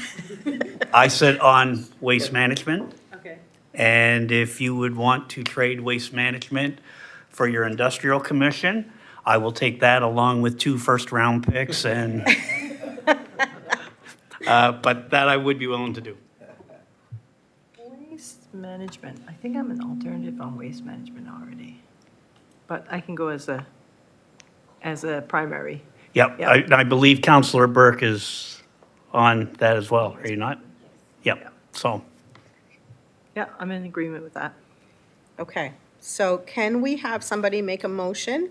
I sit on Waste Management. Okay. And if you would want to trade Waste Management for your Industrial Commission, I will take that along with 2 first-round picks and, but that I would be willing to do. Waste management, I think I'm an alternative on waste management already. But I can go as a primary. Yep, I believe Councillor Burke is on that as well, are you not? Yep, so. Yeah, I'm in agreement with that. Okay, so can we have somebody make a motion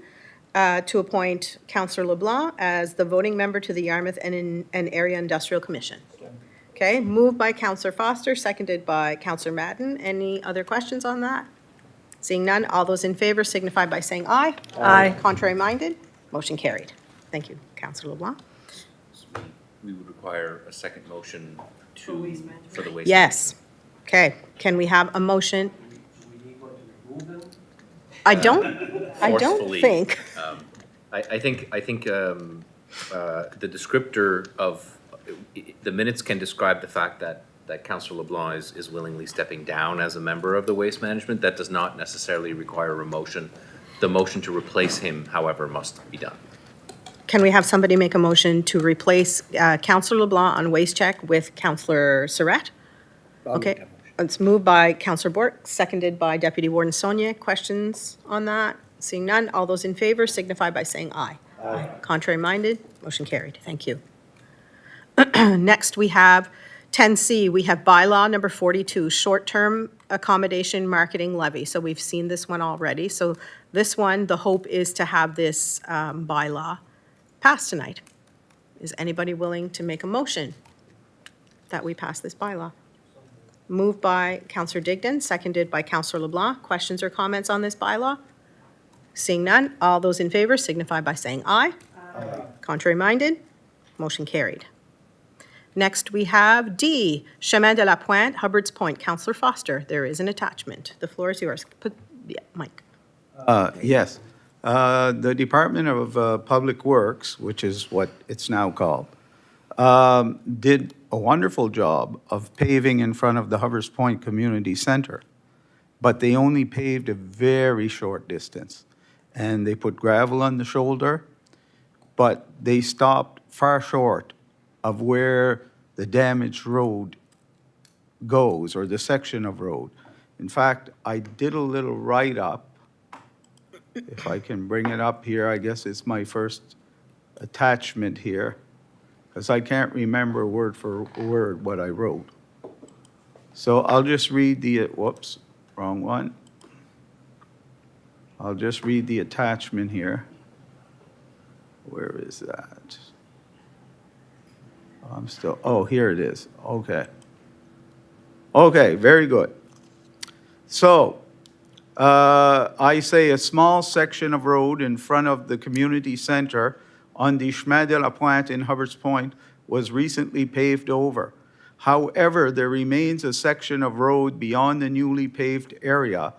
to appoint Councillor LeBlanc as the voting member to the Yarmouth and Area Industrial Commission? Okay, moved by Councillor Foster, seconded by Councillor Madden. Any other questions on that? Seeing none, all those in favor signify by saying aye. Aye. Contrary minded, motion carried. Thank you, Councillor LeBlanc. We would require a second motion for the waste. Yes. Okay, can we have a motion? I don't Forcefully, think. I think the descriptor of, the minutes can describe the fact that Councillor LeBlanc is willingly stepping down as a member of the Waste Management. That does not necessarily require a motion. The motion to replace him, however, must be done. Can we have somebody make a motion to replace Councillor LeBlanc on Waste Check with Councillor Surratt? Okay, it's moved by Counselor Bork, seconded by Deputy Warden Sonia. Questions on that? Seeing none, all those in favor signify by saying aye. Aye. Contrary minded, motion carried. Thank you. Next, we have 10C, we have bylaw number 42, short-term accommodation marketing levy. So we've seen this one already. So this one, the hope is to have this bylaw passed tonight. Is anybody willing to make a motion that we pass this bylaw? Moved by Counselor Digdon, seconded by Counselor LeBlanc. Questions or comments on this bylaw? Seeing none, all those in favor signify by saying aye. Aye. Contrary minded, motion carried. Next, we have D, Chemin de la Pointe, Hubbard's Point. Counselor Foster, there is an attachment. The floor is yours. Mike. Yes. The Department of Public Works, which is what it's now called, did a wonderful job of paving in front of the Hubbard's Point Community Center, but they only paved a very short distance. And they put gravel on the shoulder, but they stopped far short of where the damaged road goes, or the section of road. In fact, I did a little write-up. If I can bring it up here, I guess it's my first attachment here, because I can't remember word for word what I wrote. So I'll just read the, whoops, wrong one. I'll just read the attachment here. Where is that? I'm still, oh, here it is. Okay. Okay, very good. So, I say a small section of road in front of the community center on the Chemin de la Pointe in Hubbard's Point was recently paved over. However, there remains a section of road beyond the newly paved area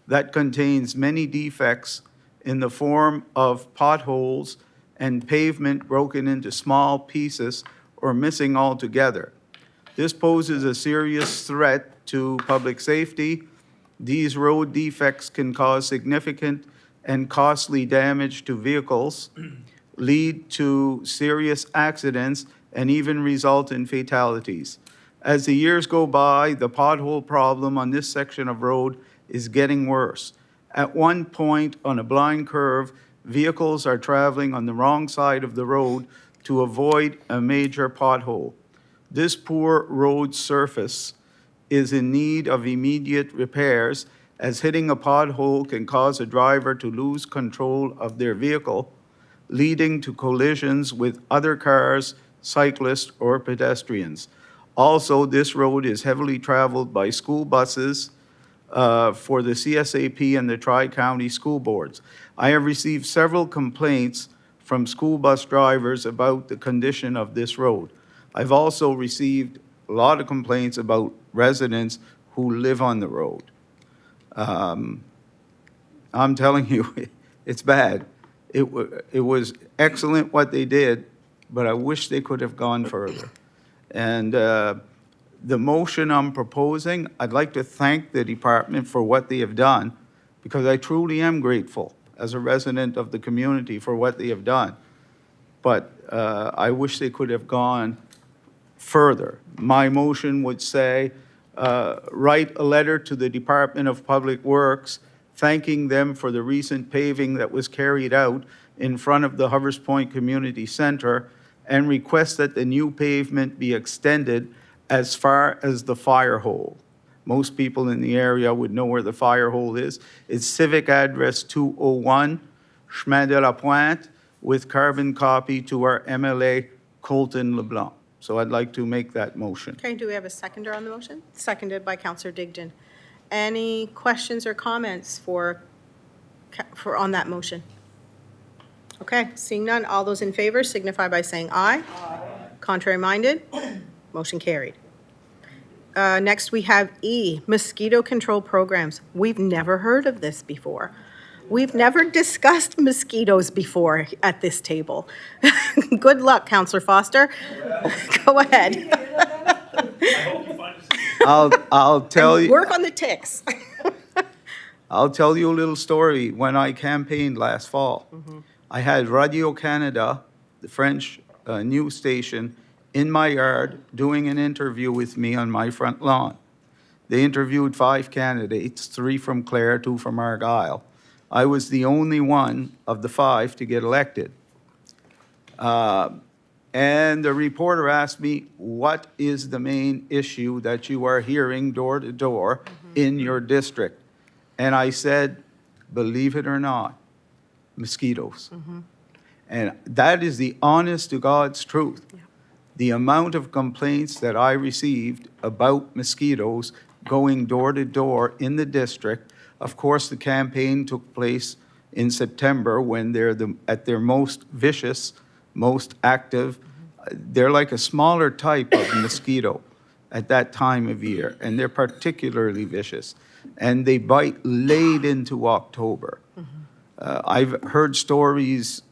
that contains many defects in the form of potholes and pavement broken into small pieces or missing altogether. This poses a serious threat to public safety. These road defects can cause significant and costly damage to vehicles, lead to serious accidents, and even result in fatalities. As the years go by, the pothole problem on this section of road is getting worse. At one point on a blind curve, vehicles are traveling on the wrong side of the road to avoid a major pothole. This poor road surface is in need of immediate repairs, as hitting a pothole can cause a driver to lose control of their vehicle, leading to collisions with other cars, cyclists, or pedestrians. Also, this road is heavily traveled by school buses for the CSAP and the Tri-County School Boards. I have received several complaints from school bus drivers about the condition of this road. I've also received a lot of complaints about residents who live on the road. I'm telling you, it's bad. It was excellent what they did, but I wish they could have gone further. And the motion I'm proposing, I'd like to thank the department for what they have done, because I truly am grateful as a resident of the community for what they have done. But I wish they could have gone further. My motion would say, write a letter to the Department of Public Works thanking them for the recent paving that was carried out in front of the Hubbard's Point Community Center, and request that the new pavement be extended as far as the fire hole. Most people in the area would know where the fire hole is. It's civic address 201, Chemin de la Pointe, with carbon copy to our MLA, Colton LeBlanc. So I'd like to make that motion. Okay, do we have a seconder on the motion? Seconded by Counselor Digdon. Any questions or comments for on that motion? Okay, seeing none, all those in favor signify by saying aye. Aye. Contrary minded, motion carried. Next, we have E, mosquito control programs. We've never heard of this before. We've never discussed mosquitoes before at this table. Good luck, Counselor Foster. Go ahead. I'll tell you. Work on the ticks. I'll tell you a little story. When I campaigned last fall, I had Radio Canada, the French news station, in my yard doing an interview with me on my front lawn. They interviewed 5 candidates, 3 from Clare, 2 from Argyle. I was the only one of the 5 to get elected. And the reporter asked me, what is the main issue that you are hearing door to door in your district? And I said, believe it or not, mosquitoes. And that is the honest to God's truth. The amount of complaints that I received about mosquitoes going door to door in the district. Of course, the campaign took place in September when they're at their most vicious, most active. They're like a smaller type of mosquito at that time of year, and they're particularly vicious. And they bite late into October. I've heard stories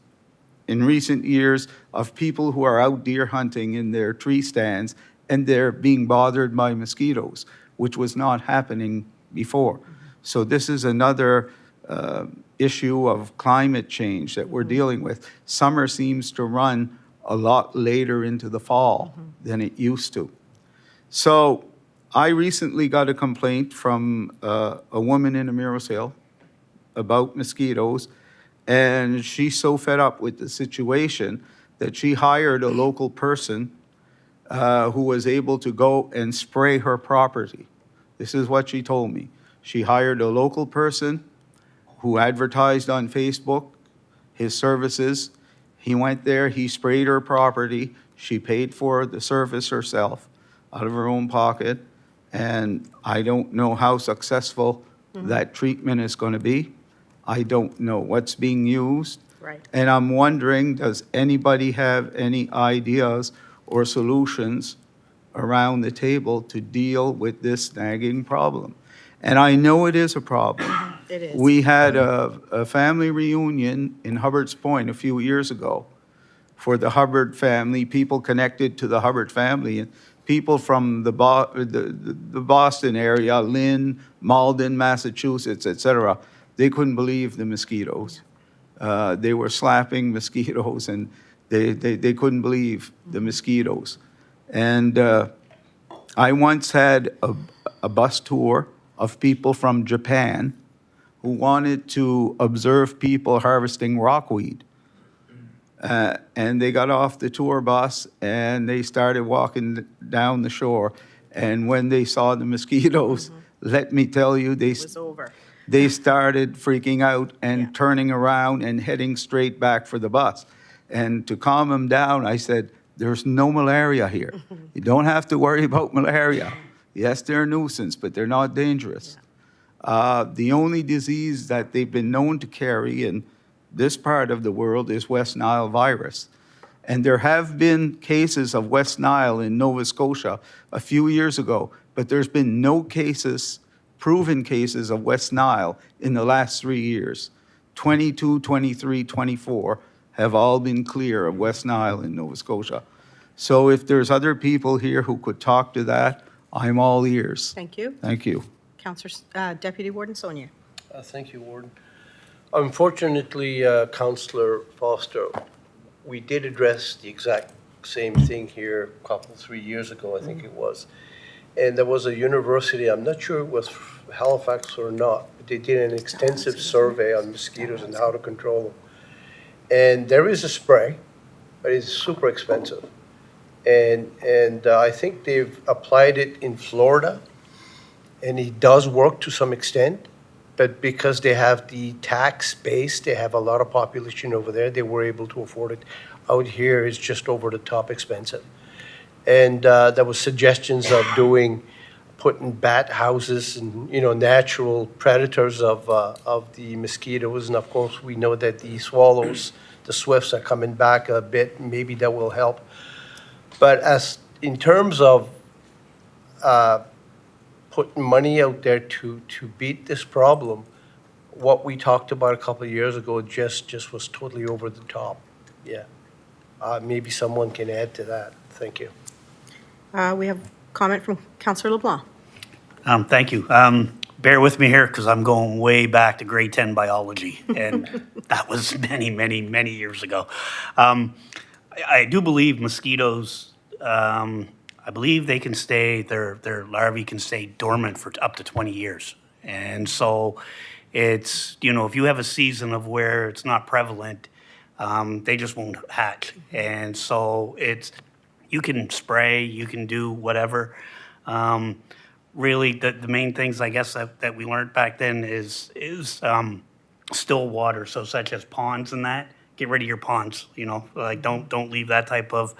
in recent years of people who are out deer hunting in their tree stands, and they're being bothered by mosquitoes, which was not happening before. So this is another issue of climate change that we're dealing with. Summer seems to run a lot later into the fall than it used to. So I recently got a complaint from a woman in Amiros Hill about mosquitoes, and she's so fed up with the situation that she hired a local person who was able to go and spray her property. This is what she told me. She hired a local person who advertised on Facebook his services. He went there, he sprayed her property. She paid for the service herself out of her own pocket. And I don't know how successful that treatment is going to be. I don't know what's being used. Right. And I'm wondering, does anybody have any ideas or solutions around the table to deal with this nagging problem? And I know it is a problem. It is. We had a family reunion in Hubbard's Point a few years ago for the Hubbard family, people connected to the Hubbard family, and people from the Boston area, Lynn, Malden, Massachusetts, et cetera. They couldn't believe the mosquitoes. They were slapping mosquitoes, and they couldn't believe the mosquitoes. And I once had a bus tour of people from Japan who wanted to observe people harvesting rockweed. And they got off the tour bus and they started walking down the shore. And when they saw the mosquitoes, let me tell you, It was over. they started freaking out and Yeah. turning around and heading straight back for the bus. And to calm them down, I said, there's no malaria here. You don't have to worry about malaria. Yes, they're a nuisance, but they're not dangerous. The only disease that they've been known to carry in this part of the world is West Nile virus. And there have been cases of West Nile in Nova Scotia a few years ago, but there's been no cases, proven cases of West Nile in the last 3 years. 22, 23, 24 have all been clear of West Nile in Nova Scotia. So if there's other people here who could talk to that, I'm all ears. Thank you. Thank you. Councillor, Deputy Warden Sonia. Thank you, Warden. Unfortunately, Councillor Foster, we did address the exact same thing here a couple, 3 years ago, I think it was. And there was a university, I'm not sure it was Halifax or not, but they did an extensive survey on mosquitoes and how to control them. And there is a spray, but it's super expensive. And I think they've applied it in Florida, and it does work to some extent. But because they have the tax base, they have a lot of population over there, they were able to afford it. Out here, it's just over the top expensive. And there was suggestions of putting bat houses and, natural predators of the mosquitoes. And of course, we know that the swallows, the swifts are coming back a bit, maybe that will help. But as in terms of putting money out there to beat this problem, what we talked about a couple of years ago just was totally over the top. Yeah. Maybe someone can add to that. Thank you. We have comment from Councillor LeBlanc. Thank you. Bear with me here because I'm going way back to grade 10 biology, and that was many, many, many years ago. I do believe mosquitoes, I I believe they can stay, their larvae can stay dormant for up to 20 years. And so it's, if you have a season of where it's not prevalent, they just won't hatch. And so you can spray, you can do whatever. Really, the main things, I guess, that we learned back then is still water, so such as ponds and that. Get rid of your ponds, like don't leave that type of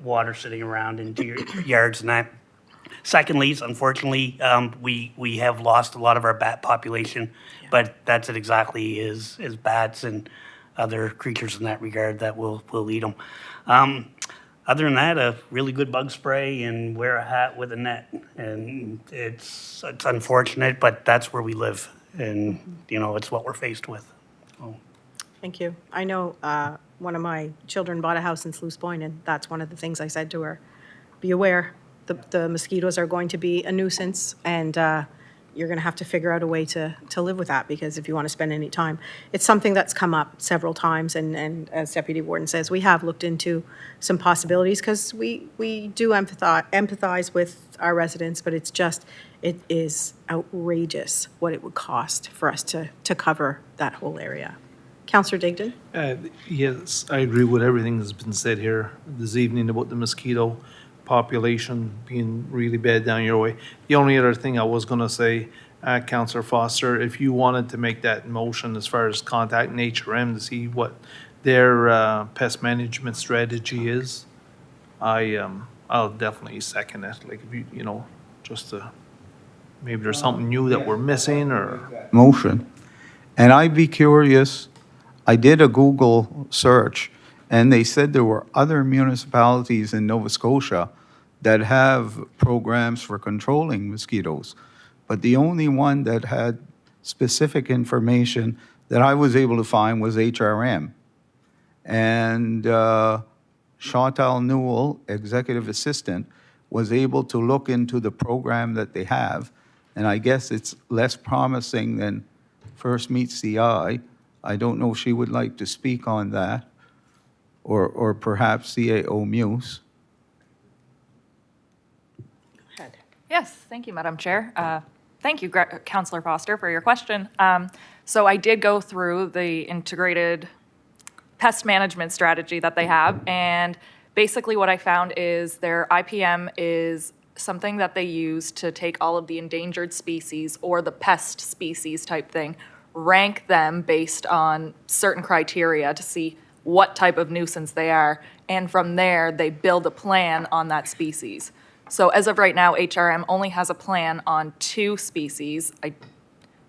water sitting around into your yards and that. Secondly, unfortunately, we have lost a lot of our bat population, but that's exactly as bats and other creatures in that regard that will eat them. Other than that, a really good bug spray and wear a hat with a net. And it's unfortunate, but that's where we live. And, it's what we're faced with. So. Thank you. I know one of my children bought a house in Sluice Point, and that's one of the things I said to her. Be aware, the mosquitoes are going to be a nuisance, and you're going to have to figure out a way to live with that, because if you want to spend any time. It's something that's come up several times, and as Deputy Warden says, we have looked into some possibilities, because we do empathize with our residents, but it is outrageous what it would cost for us to cover that whole area. Councillor Digdon? Yes, I agree with everything that's been said here this evening about the mosquito population being really bad down your way. The only other thing I was gonna say, Councillor Foster, if you wanted to make that motion as far as contact HRM to see what their pest management strategy is, I'll definitely second it. Like, if just to, maybe there's something new that we're missing, or. Motion. And I'd be curious, I did a Google search, and they said there were other municipalities in Nova Scotia that have programs for controlling mosquitoes. But the only one that had specific information that I was able to find was HRM. And Chantal Newell, executive assistant, was able to look into the program that they have. And I guess it's less promising than First Meets the Eye. I don't know if she would like to speak on that, or perhaps CAO Muse. Yes, thank you, Madam Chair. Thank you, Councillor Foster, for your question. So I did go through the integrated pest management strategy that they have, and basically what I found is their IPM is something that they use to take all of the endangered species or the pest species type thing, rank them based on certain criteria to see what type of nuisance they are, and from there, they build a plan on that species. So as of right now, HRM only has a plan on 2 species,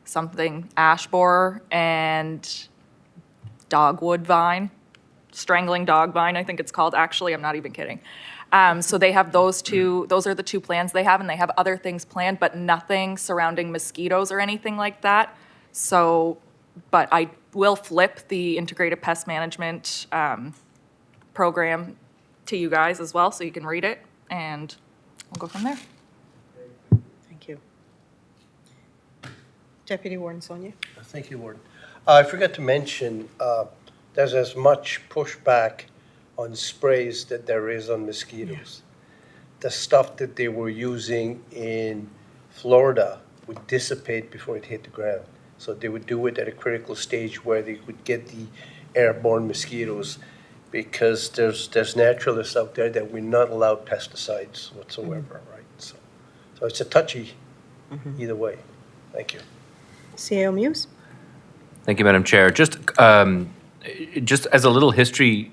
something ash borer and dogwood vine, strangling dog vine, I think it's called. Actually, I'm not even kidding. So they have those are the 2 plans they have, and they have other things planned, but nothing surrounding mosquitoes or anything like that. So, but I will flip the integrated pest management program to you guys as well, so you can read it, and we'll go from there. Thank you. Deputy Warden Sonia? Thank you, Warden. I forgot to mention, there's as much pushback on sprays that there is on mosquitoes. The stuff that they were using in Florida would dissipate before it hit the ground. So they would do it at a critical stage where they could get the airborne mosquitoes, because there's naturalists out there that will not allow pesticides whatsoever, right? So it's a touchy either way. Thank you. CAO Muse? Thank you, Madam Chair. Just as a little history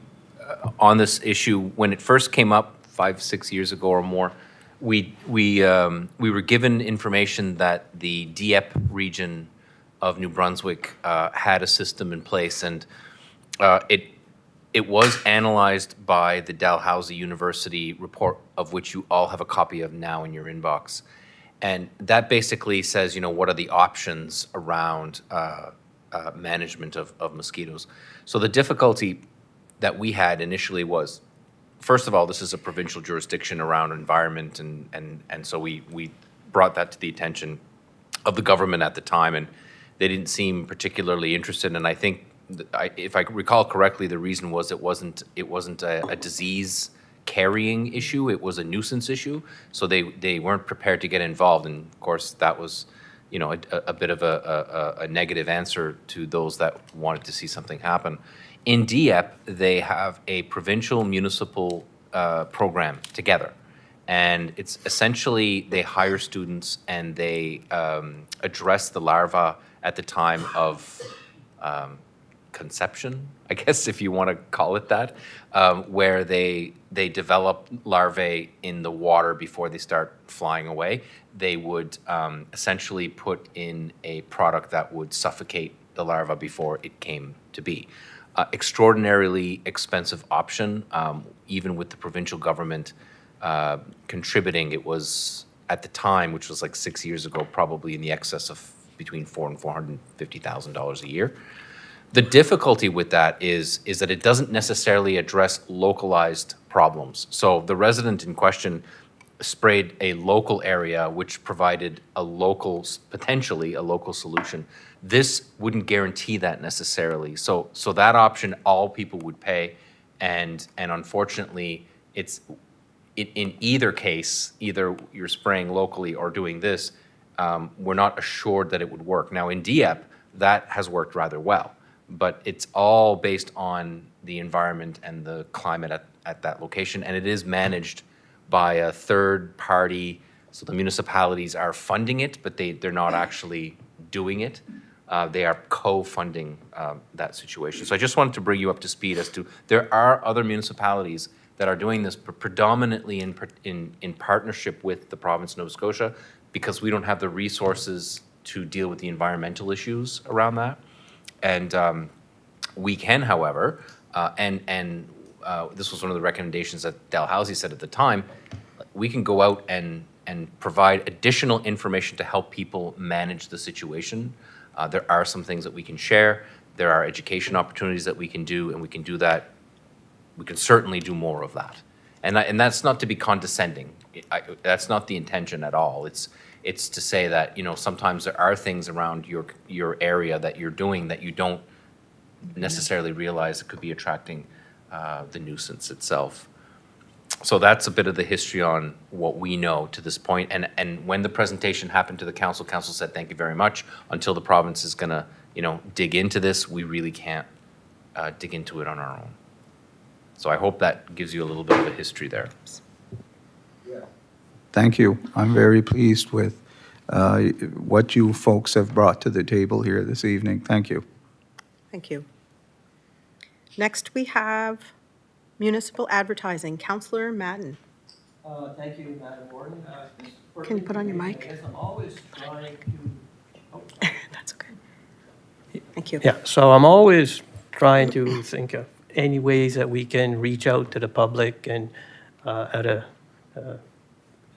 on this issue, when it first came up 5-6 years ago or more, we were given information that the Dieppe region of New Brunswick had a system in place, and it was analyzed by the Dalhousie University report, of which you all have a copy of now in your inbox. And that basically says, what are the options around management of mosquitoes. So the difficulty that we had initially was, first of all, this is a provincial jurisdiction around environment, and so we brought that to the attention of the government at the time, and they didn't seem particularly interested. And I think, if I recall correctly, the reason was it wasn't a disease carrying issue, it was a nuisance issue, so they weren't prepared to get involved, and of course, that was, you know, a bit of a negative answer to those that wanted to see something happen. In Dieppe, they have a provincial municipal program together. And it's essentially, they hire students and they address the larva at the time of conception, I guess, if you want to call it that, where they develop larvae in the water before they start flying away. They would essentially put in a product that would suffocate the larva before it came to be. Extraordinarily expensive option, even with the provincial government contributing. It was, at the time, which was like 6 years ago, probably in the excess of between $400,000 and $450,000 a year. The difficulty with that is that it doesn't necessarily address localized problems. So the resident in question sprayed a local area which provided a local, potentially a local solution. This wouldn't guarantee that necessarily. So that option, all people would pay, and unfortunately, it's in either case, either you're spraying locally or doing this, we're not assured that it would work. Now in Dieppe, that has worked rather well, but it's all based on the environment and the climate at that location, and it is managed by a third party. So the municipalities are funding it, but they're not actually doing it. They are co-funding that situation. So I just wanted to bring you up to speed as to, there are other municipalities that are doing this predominantly in partnership with the province of Nova Scotia, because we don't have the resources to deal with the environmental issues around that. And we can, however, this was one of the recommendations that Dalhousie said at the time, we can go out and provide additional information to help people manage the situation. There are some things that we can share. There are education opportunities that we can do, and we can do that. We can certainly do more of that. And that's not to be condescending. That's not the intention at all. It's to say that, you know, sometimes there are things around your area that you're doing that you don't necessarily realize it could be attracting the nuisance itself. So that's a bit of the history on what we know to this point. And when the presentation happened to the council said, thank you very much. Until the province is gonna, you know, dig into this, we really can't dig into it on our own. So I hope that gives you a little bit of a history there. Thank you. I'm very pleased with what you folks have brought to the table here this evening. Thank you. Thank you. Next, we have municipal advertising. Councillor Madden. Thank you, Madam Warden. Can you put on your mic? I guess I'm always trying to... That's okay. Thank you. Yeah, so I'm always trying to think of any ways that we can reach out to the public and at a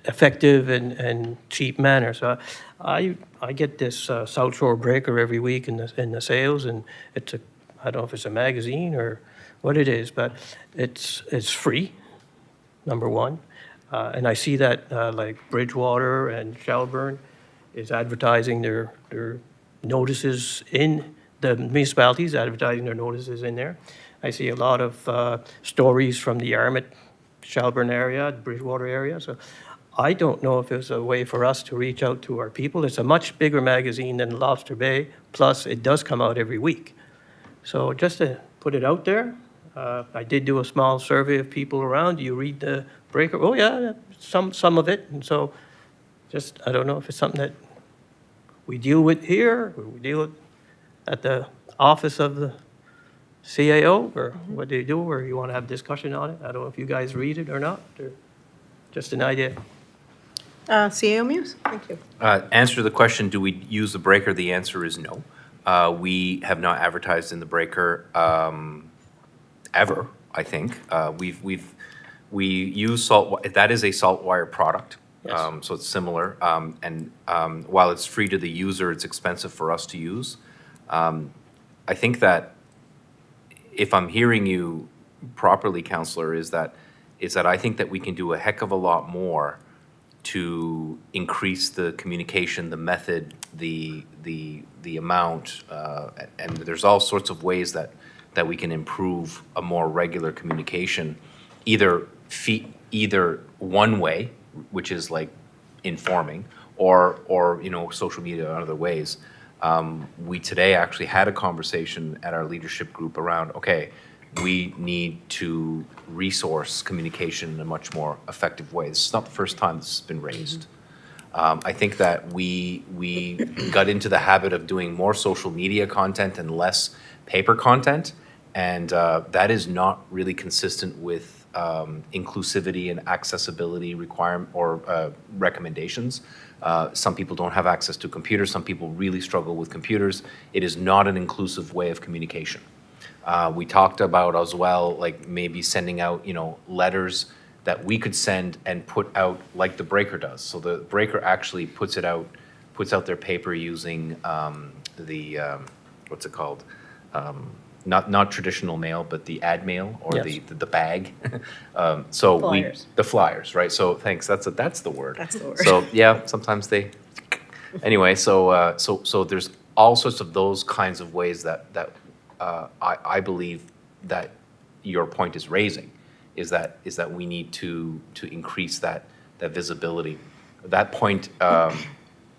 effective and cheap manner. So I get this South Shore Breaker every week in the sales, and it's I don't know if it's a magazine or what it is, but it's free, number one. And I see that like Bridgewater and Shelburne is advertising their notices in the municipalities, advertising their notices in there. I see a lot of stories from the Yarmouth, Shelburne area, Bridgewater area. So I don't know if there's a way for us to reach out to our people. It's a much bigger magazine than Lobster Bay, plus it does come out every week. So just to put it out there, I did do a small survey of people around. Do you read the Breaker? Oh, yeah, some of it. And so just, I don't know if it's something that we deal with here, or we deal with at the office of the CAO, or what do you do, or you want to have discussion on it? I don't know if you guys read it or not, or just an idea. CAO Muse, thank you. Answer to the question, do we use the breaker? The answer is no. We have not advertised in the breaker ever, I think. We use that is a salt wire product. Yes. So it's similar. And while it's free to the user, it's expensive for us to use. I think that if I'm hearing you properly, Councillor, is that I think that we can do a heck of a lot more to increase the communication, the method, the amount, and there's all sorts of ways that we can improve a more regular communication, either either one way, which is like informing, or social media in other ways. We today actually had a conversation at our leadership group around, okay, we need to resource communication in a much more effective way. This is not the first time this has been raised. I think that we got into the habit of doing more social media content and less paper content, and that is not really consistent with inclusivity and accessibility requirement or recommendations. Some people don't have access to computers. Some people really struggle with computers. It is not an inclusive way of communication. We talked about as well, like maybe sending out, letters that we could send and put out like the breaker does. So the breaker actually puts out their paper using what's it called? Not traditional mail, but the ad mail or Yes. the bag. So Flyers. the flyers, right? So thanks. That's the word. That's the word. So yeah, sometimes they. Anyway, so there's all sorts of those kinds of ways that I believe that your point is raising, is that we need to increase that visibility. That point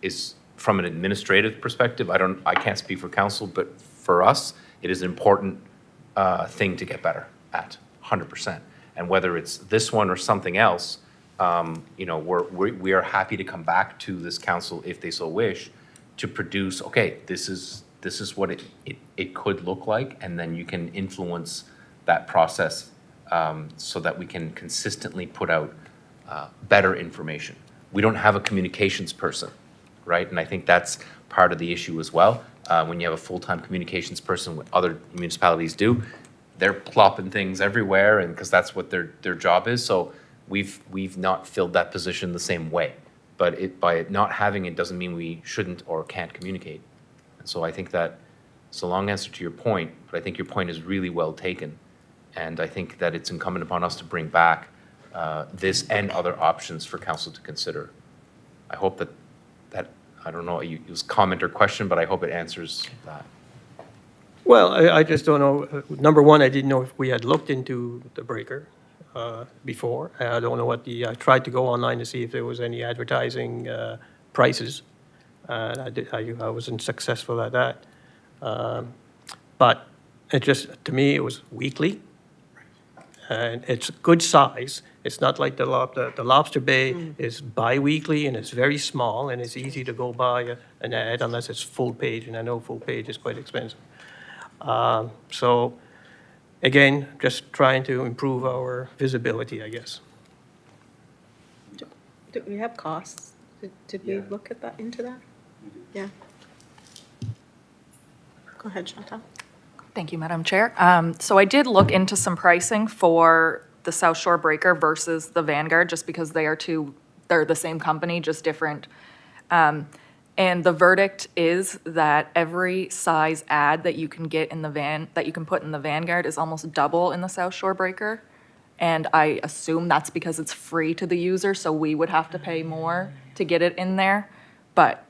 is from an administrative perspective. I can't speak for council, but for us, it is an important thing to get better at, 100%. And whether it's this one or something else, we are happy to come back to this council if they so wish to produce. Okay, this is what it could look like, and then you can influence that process so that we can consistently put out better information. We don't have a communications person, right? And I think that's part of the issue as well. When you have a full-time communications person, what other municipalities do, they're plopping things everywhere, and because that's what their job is. So we've not filled that position the same way. But by not having it doesn't mean we shouldn't or can't communicate. And so I think that it's a long answer to your point, but I think your point is really well taken. And I think that it's incumbent upon us to bring back this and other options for council to consider. I hope that I don't know, it was comment or question, but I hope it answers that. Well, I just don't know. Number one, I didn't know if we had looked into the breaker before. I don't know I tried to go online to see if there was any advertising prices. I wasn't successful at that. But to me, it was weekly. And it's good size. It's not like the Lobster Bay is bi-weekly, and it's very small, and it's easy to go buy an ad unless it's full page, and I know full page is quite expensive. So, again, just trying to improve our visibility, I guess. Do we have costs? Did we look at that, into that? Yeah. Go ahead, Chantal. Thank you, Madam Chair. So I did look into some pricing for the South Shore Breaker versus the Vanguard, just because they're the same company, just different. And the verdict is that every size ad that you can get in that you can put in the Vanguard is almost double in the South Shore Breaker. And I assume that's because it's free to the user, so we would have to pay more to get it in there. But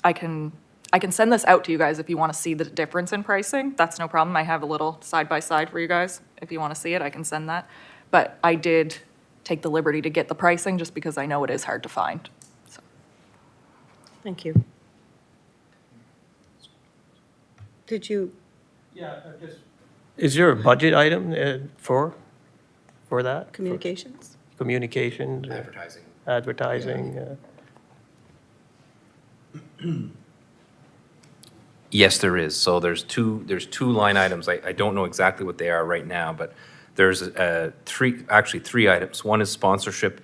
I can send this out to you guys if you want to see the difference in pricing. That's no problem. I have a little side-by-side for you guys. If you want to see it, I can send that. But I did take the liberty to get the pricing just because I know it is hard to find. So. Thank you. Did you, Is there a budget item for that? communications? Communications? Advertising. Advertising? Yes, there is. So there's two line items. I don't know exactly what they are right now, but there's three items. One is sponsorship.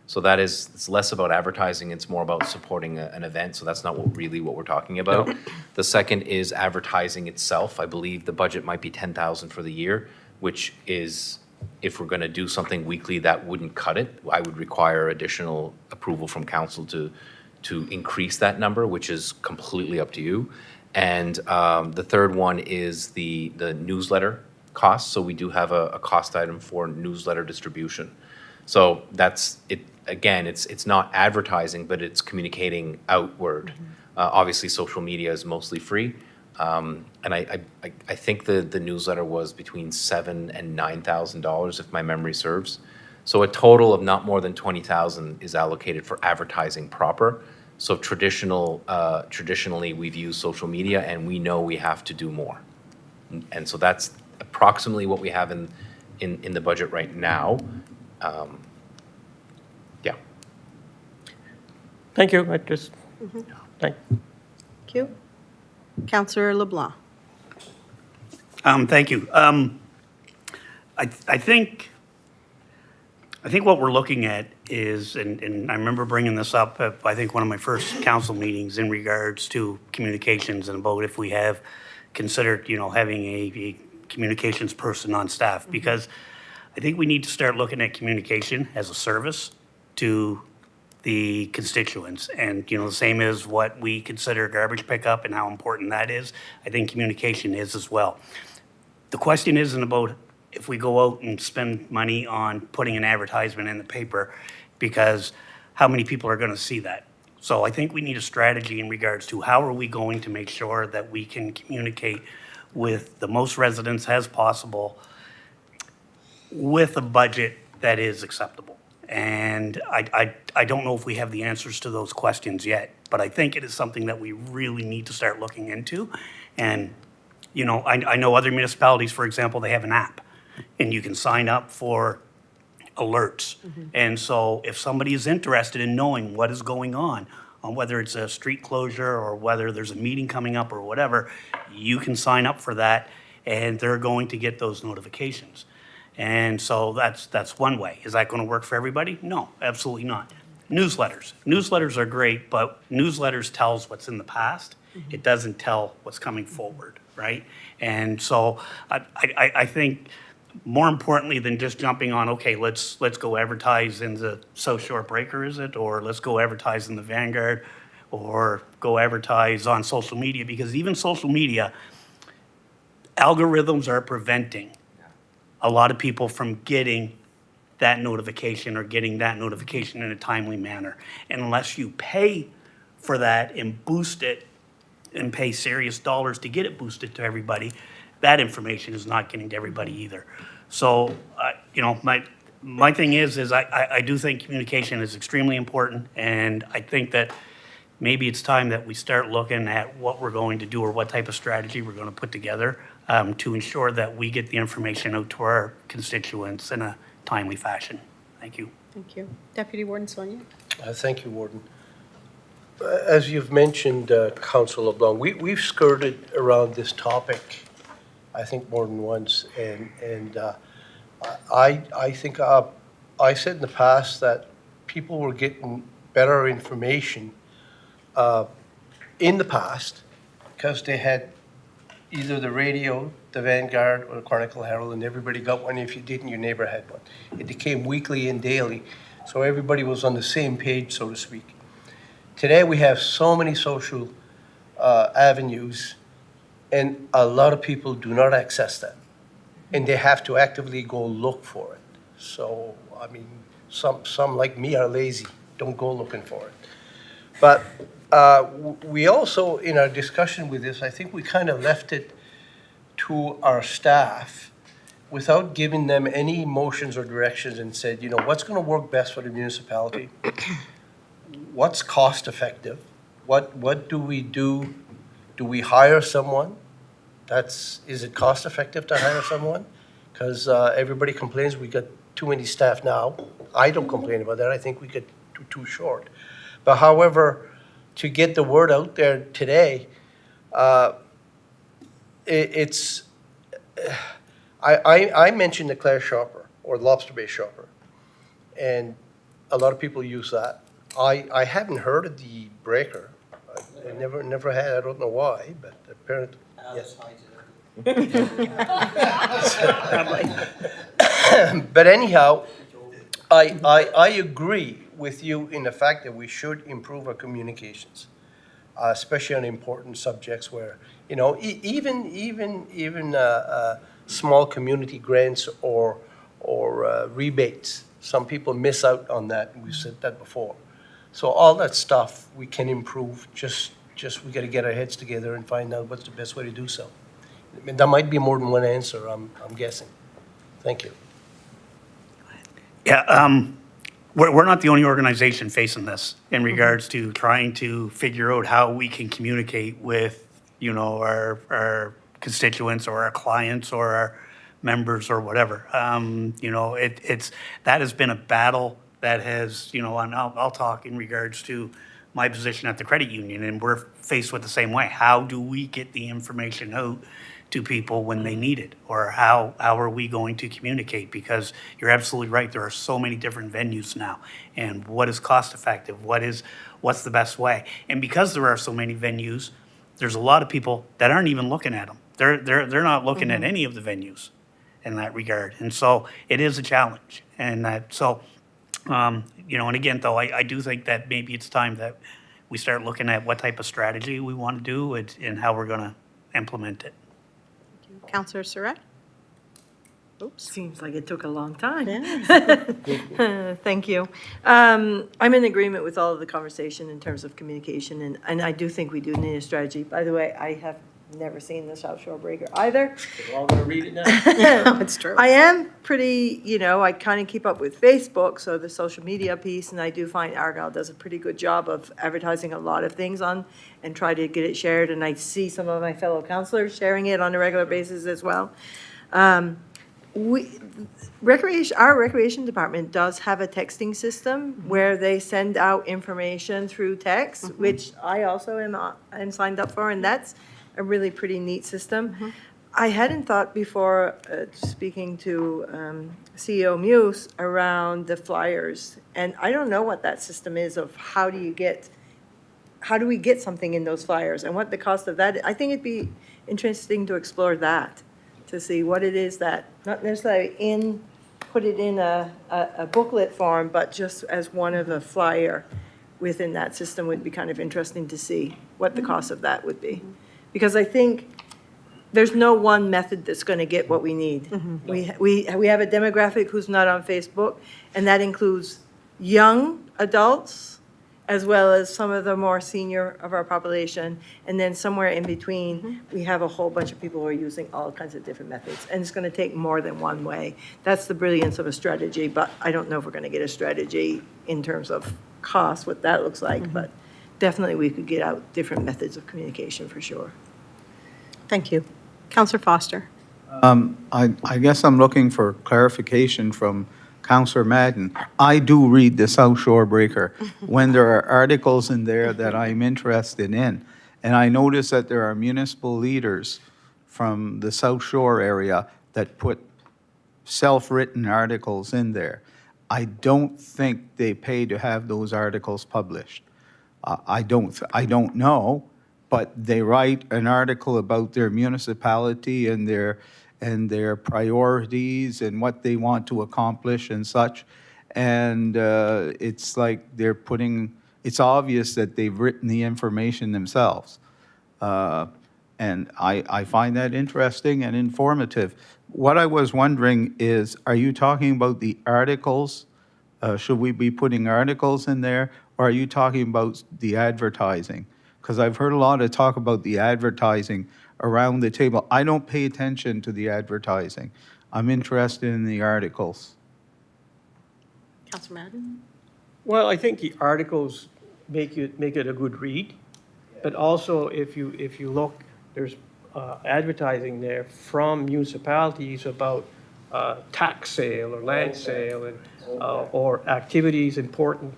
So it's less about advertising, it's more about supporting an event. So that's not what we're talking about. The second is advertising itself. I believe the budget might be 10,000 for the year, which is, if we're going to do something weekly, that wouldn't cut it. I would require additional approval from council to increase that number, which is completely up to you. And the third one is the newsletter costs. So we do have a cost item for newsletter distribution. So that's it. Again, it's not advertising, but it's communicating outward. Obviously, social media is mostly free. And I think the newsletter was between $7,000 and $9,000, if my memory serves. So a total of not more than 20,000 is allocated for advertising proper. So traditionally, we've used social media, and we know we have to do more. And so that's approximately what we have in the budget right now. Yeah. Thank you. Thank. Thank you. Councillor LeBlanc. Thank you. I think what we're looking at is, and I remember bringing this up at, I think, one of my first council meetings in regards to communications and about if we have considered, having a communications person on staff, because I think we need to start looking at communication as a service to the constituents. And, the same as what we consider garbage pickup and how important that is, I think communication is as well. The question isn't about if we go out and spend money on putting an advertisement in the paper, because how many people are going to see that? So I think we need a strategy in regards to how are we going to make sure that we can communicate with the most residents as possible with a budget that is acceptable. And I don't know if we have the answers to those questions yet, but I think it is something that we really need to start looking into. And, I know other municipalities, for example, they have an app, and you can sign up for alerts. And so if somebody is interested in knowing what is going on whether it's a street closure or whether there's a meeting coming up or whatever, you can sign up for that, and they're going to get those notifications. And so that's one way. Is that going to work for everybody? No, absolutely not. Newsletters are great, but newsletters tells what's in the past. It doesn't tell what's coming forward, right? And so I think more importantly than just jumping on, okay, let's go advertise in the South Shore Breaker, is it? Or let's go advertise in the Vanguard, or go advertise on social media, because even social media, algorithms are preventing a lot of people from getting that notification or getting that notification in a timely manner. And unless you pay for that and boost it and pay serious dollars to get it boosted to everybody, that information is not getting to everybody either. So, my thing is I do think communication is extremely important, and I think that maybe it's time that we start looking at what we're going to do or what type of strategy we're going to put together to ensure that we get the information out to our constituents in a timely fashion. Thank you. Thank you. Deputy Warden Sonia. Thank you, Warden. As you've mentioned, Councillor LeBlanc, we've skirted around this topic, I think, more than once, and I think I said in the past that people were getting better information in the past because they had either the radio, the Vanguard, or the Chronicle Herald, and everybody got one. If you didn't, your neighbor had one. It became weekly and daily, so everybody was on the same page, so to speak. Today, we have so many social avenues, and a lot of people do not access that, and they have to actively go look for it. So, I mean, some like me are lazy, don't go looking for it. But we also, in our discussion with this, I think we kind of left it to our staff without giving them any motions or directions and said, what's going to work best for the municipality? What's cost effective? What do we do? Do we hire someone? Is it cost effective to hire someone? Because everybody complains we got too many staff now. I don't complain about that. I think we get too short. But however, to get the word out there today, I mentioned the Clare Shopper or Lobster Bay Shopper, and a lot of people use that. I haven't heard of the Breaker. I never had. I don't know why, but apparently, yes. But anyhow, I agree with you in the fact that we should improve our communications, especially on important subjects where, even small community grants or rebates, some people miss out on that, and we've said that before. So all that stuff we can improve, just we got to get our heads together and find out what's the best way to do so. I mean, that might be more than one answer, I'm guessing. Thank you. Yeah, we're not the only organization facing this in regards to trying to figure out how we can communicate with, our constituents or our clients or our members or whatever. That has been a battle that has, and I'll talk in regards to my position at the credit union, and we're faced with the same way. How do we get the information out to people when they need it? Or how are we going to communicate? Because you're absolutely right, there are so many different venues now. And what is cost effective? What's the best way? And because there are so many venues, there's a lot of people that aren't even looking at them. They're not looking at any of the venues in that regard. And so it is a challenge. And and again, though, I do think that maybe it's time that we start looking at what type of strategy we want to do and how we're going to implement it. Counselor Surratt? Oops. Seems like it took a long time. Yeah. Thank you. I'm in agreement with all of the conversation in terms of communication, and I do think we do need a strategy. By the way, I have never seen the South Shore Breaker either. We're all going to read it now. It's true. I am pretty, I kind of keep up with Facebook, so the social media piece, and I do find Argyle does a pretty good job of advertising a lot of things on and try to get it shared, and I see some of my fellow councilors sharing it on a regular basis as well. Our recreation department does have a texting system where they send out information through text, which I also am signed up for, and that's a really pretty neat system. I hadn't thought before, speaking to CEO Muse, around the flyers, and I don't know what that system is of how do we get something in those flyers and what the cost of that. I think it'd be interesting to explore that, to see what it is that, not necessarily put it in a booklet form, but just as one of a flyer within that system would be kind of interesting to see what the cost of that would be. Because I think there's no one method that's going to get what we need. We have a demographic who's not on Facebook, and that includes young adults as well as some of the more senior of our population. And then somewhere in between, we have a whole bunch of people who are using all kinds of different methods. And it's going to take more than one way. That's the brilliance of a strategy, but I don't know if we're going to get a strategy in terms of cost, what that looks like. But definitely we could get out different methods of communication for sure. Thank you. Counselor Foster? I guess I'm looking for clarification from Counselor Madden. I do read the South Shore Breaker when there are articles in there that I'm interested in. And I notice that there are municipal leaders from the South Shore area that put self-written articles in there. I don't think they pay to have those articles published. I don't know, but they write an article about their municipality and their priorities and what they want to accomplish and such. And it's like it's obvious that they've written the information themselves. And I find that interesting and informative. What I was wondering is, are you talking about the articles? Should we be putting articles in there? Or are you talking about the advertising? Because I've heard a lot of talk about the advertising around the table. I don't pay attention to the advertising. I'm interested in the articles. Counselor Madden? Well, I think the articles make it a good read, but also if you look, there's advertising there from municipalities about tax sale or land sale and or activities important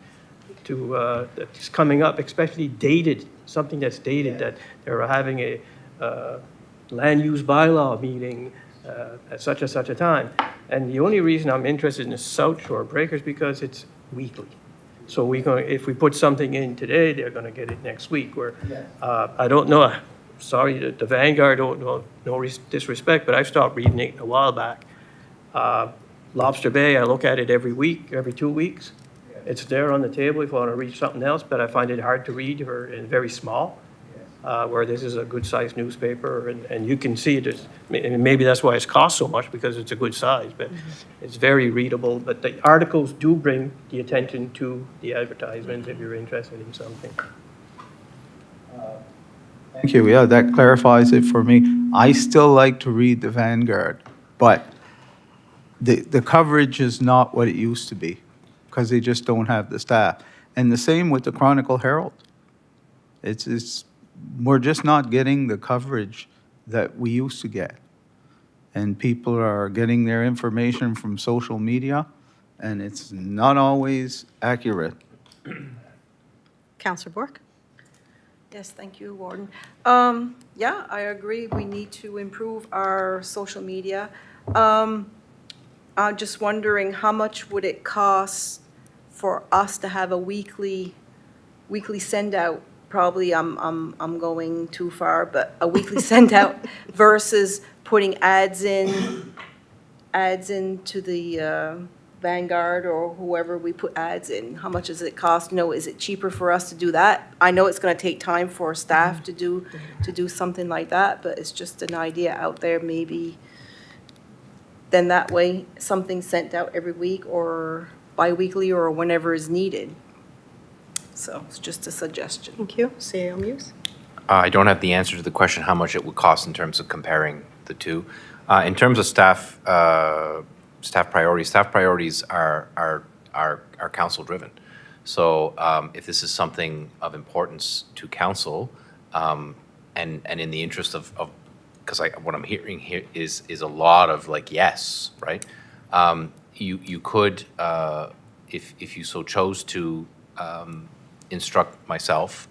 to that's coming up, especially dated, something that's dated, that they're having a land use bylaw meeting at such and such a time. And the only reason I'm interested in the South Shore Breakers because it's weekly. So if we put something in today, they're going to get it next week. Where I don't know. Sorry, the Vanguard, no disrespect, but I've stopped reading it a while back. Lobster Bay, I look at it every week, every 2 weeks. It's there on the table if I want to read something else, but I find it hard to read and very small. Where this is a good-sized newspaper, and you can see it. Maybe that's why it's cost so much, because it's a good size, but it's very readable. But the articles do bring the attention to the advertisements if you're interested in something. Thank you. Yeah, that clarifies it for me. I still like to read the Vanguard, but the coverage is not what it used to be, because they just don't have the staff. And the same with the Chronicle Herald. We're just not getting the coverage that we used to get. And people are getting their information from social media, and it's not always accurate. Counselor Bork? Yes, thank you, Warden. Yeah, I agree. We need to improve our social media. I'm just wondering, how much would it cost for us to have a weekly send out? Probably I'm going too far, but a weekly send out versus putting ads into the Vanguard or whoever we put ads in. How much does it cost? You know, is it cheaper for us to do that? I know it's going to take time for staff to do something like that, but it's just an idea out there, maybe. Then that way, something's sent out every week or bi-weekly or whenever is needed. So it's just a suggestion. Thank you. CEO Muse? I don't have the answer to the question how much it would cost in terms of comparing the two. In terms of staff priorities are council-driven. So if this is something of importance to council, and in the interest of because what I'm hearing here is a lot of like yes, right? You could, if you so chose to, instruct myself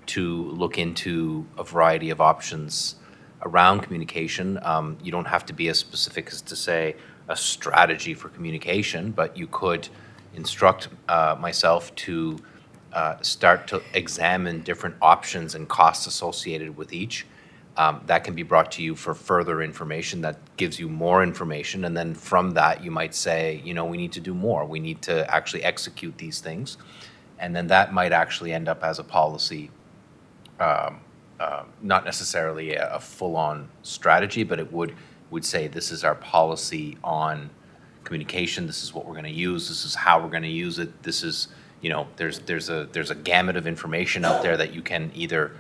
to look into a variety of options around communication. You don't have to be as specific as to say a strategy for communication, but you could instruct myself to start to examine different options and costs associated with each. That can be brought to you for further information that gives you more information. And then from that, you might say, you know, we need to do more. We need to actually execute these things. And then that might actually end up as a policy, not necessarily a full-on strategy, but it would say this is our policy on communication. This is what we're going to use. This is how we're going to use it. This is, you know, there's a gamut of information out there that you can either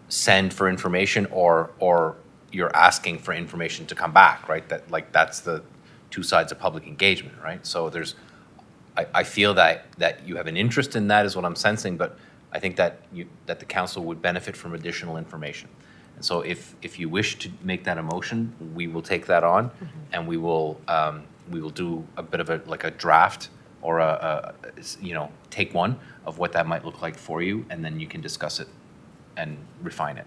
send for information or you're asking for information to come back, right? That's the two sides of public engagement, right? So I feel that you have an interest in that is what I'm sensing, but I think that the council would benefit from additional information. And so if you wish to make that a motion, we will take that on, and we will do a bit of a draft or take one of what that might look like for you, and then you can discuss it and refine it.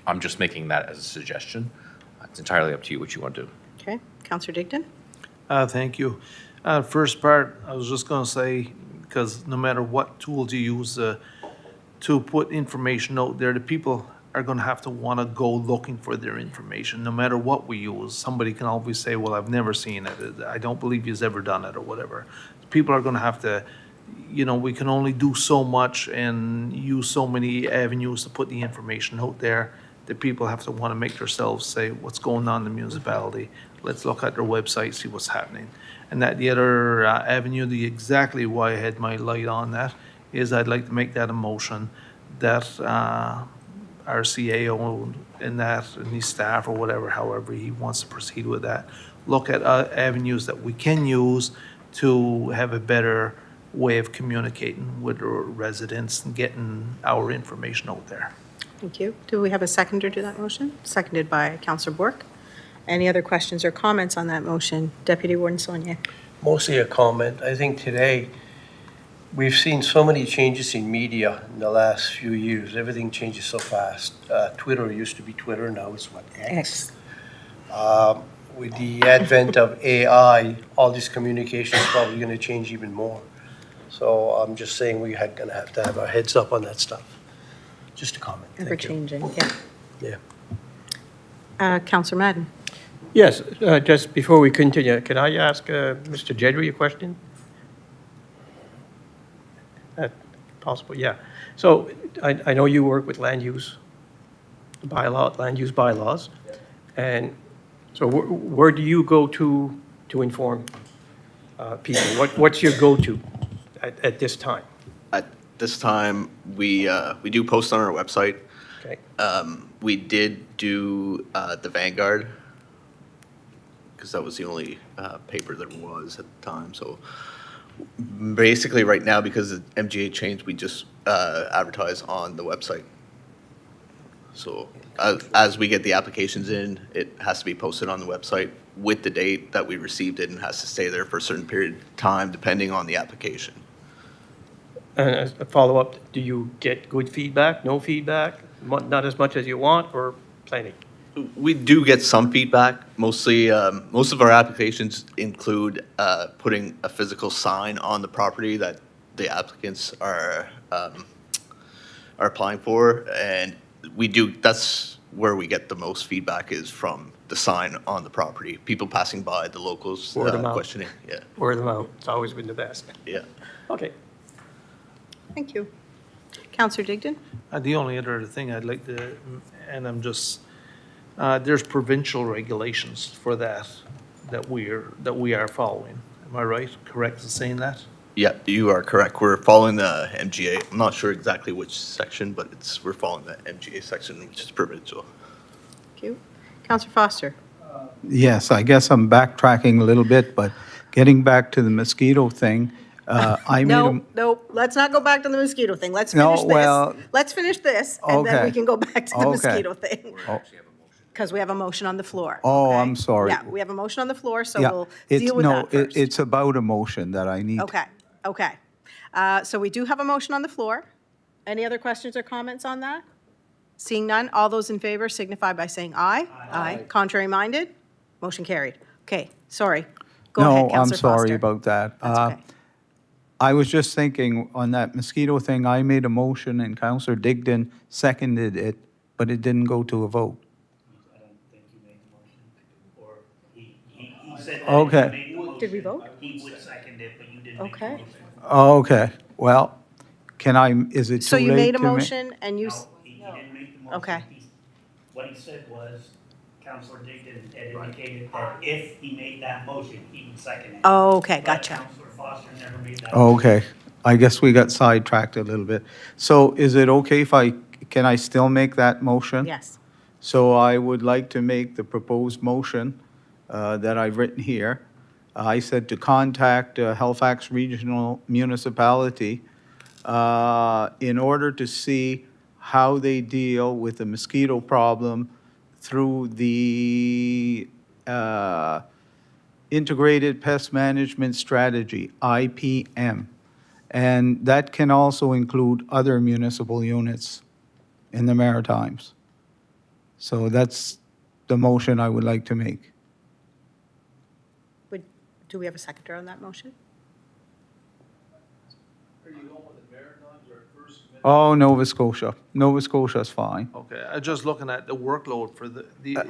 I'm just making that as a suggestion. It's entirely up to you what you want to do. Okay. Counselor Digdon? Thank you. First part, I was just going to say, because no matter what tools you use to put information out there, the people are going to have to want to go looking for their information, no matter what we use. Somebody can always say, well, I've never seen it. I don't believe you've ever done it or whatever. People are going to have to, you know, we can only do so much and use so many avenues to put the information out there. The people have to want to make themselves say, what's going on in the municipality? Let's look at their website, see what's happening. And that the other avenue, exactly why I had my light on that, is I'd like to make that a motion that our CAO and his staff or whatever, however he wants to proceed with that, look at avenues that we can use to have a better way of communicating with our residents and getting our information out there. Thank you. Do we have a seconder to that motion? Seconded by Counselor Bork. Any other questions or comments on that motion? Deputy Warden Saulnier. Mostly a comment. I think today, we've seen so many changes in media in the last few years. Everything changes so fast. Twitter used to be Twitter, now it's what, X? With the advent of AI, all this communication is probably going to change even more. So I'm just saying we're going to have our heads up on that stuff. Just a comment. Thank you. Ever-changing, yeah. Yeah. Counselor Madden. Yes, just before we continue, can I ask Mr. Jedry a question? Possible, yeah. So I know you work with land use bylaws. And so where do you go to inform people? What's your go-to at this time? At this time, we do post on our website. Okay. We did do the Vanguard because that was the only paper there was at the time. So basically, right now, because the MGA changed, we just advertise on the website. So as we get the applications in, it has to be posted on the website with the date that we received it and has to stay there for a certain period of time, depending on the application. And as a follow-up, do you get good feedback, no feedback, not as much as you want, or plenty? We do get some feedback. Mostly, most of our applications include putting a physical sign on the property that the applicants are applying for, and we do. That's where we get the most feedback, is from the sign on the property. People passing by, the locals Word of mouth. questioning. Yeah, Word of mouth, it's always been the best. yeah. Okay. Thank you. Counselor Digdon? The only other thing I'd like to, and I'm just, there's provincial regulations for that we are following. Am I right? Correct in saying that? Yeah, you are correct. We're following the MGA. I'm not sure exactly which section, but we're following the MGA section, which is provincial. Thank you. Counselor Foster? Yes, I guess I'm backtracking a little bit, but getting back to the mosquito thing, I made a... No, let's not go back to the mosquito thing. Let's No, finish this. well- Let's finish this, and then we Okay. can go back to the Okay. mosquito thing. Because we have a motion on the floor. Oh, okay? I'm sorry. Yeah, we have a motion on the floor, so Yeah, we'll it's- deal with no, that first. it's about a motion that I need. Okay, okay. So we do have a motion on the floor. Any other questions or comments on that? Seeing none, all those in favor signify by saying aye. Aye. Contrary minded? Motion carried. Okay, sorry. Go ahead, No, I'm Counselor sorry Foster. about that. That's okay. I was just thinking on that mosquito thing, I made a motion and Counselor Digdon seconded it, but it didn't go to a vote. I don't think you made the motion, or he said that Okay. if you made the motion. Did we vote? He would second it, but you didn't make the Okay. motion. Okay, well, is it too So late you made a to ma- motion and you, No, he didn't make the motion. Okay. What he said was, Counselor Digdon had indicated that if he made that motion, he would second it. oh, okay, But gotcha. Counselor Foster never made that motion. Okay, I guess we got sidetracked a little bit. So is it okay if can I still make that motion? Yes. So I would like to make the proposed motion that I've written here. I said to contact Halifax Regional Municipality in order to see how they deal with the mosquito problem through the Integrated Pest Management Strategy, IPM. And that can also include other municipal units in the Maritimes. So that's the motion I would like to make. Do we have a seconder on that motion? Oh, Nova Scotia. Nova Scotia's fine. Okay, I'm just looking at the workload for the.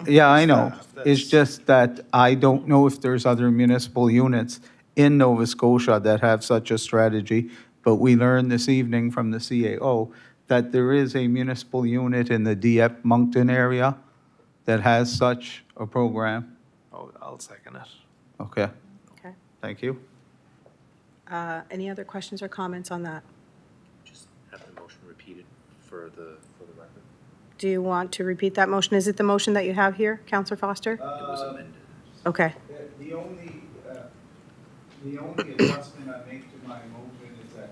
Yeah, I know. staff. It's That's- just that I don't know if there's other municipal units in Nova Scotia that have such a strategy, but we learned this evening from the CAO that there is a municipal unit in the Dieppe Moncton area that has such a program. Oh, I'll second it. Okay, Okay. thank you. Any other questions or comments on that? Just have the motion repeated for the record. Do you want to repeat that motion? Is it the motion that you have here, Counselor Foster? It was amended. Okay. The only adjustment I make to my motion is that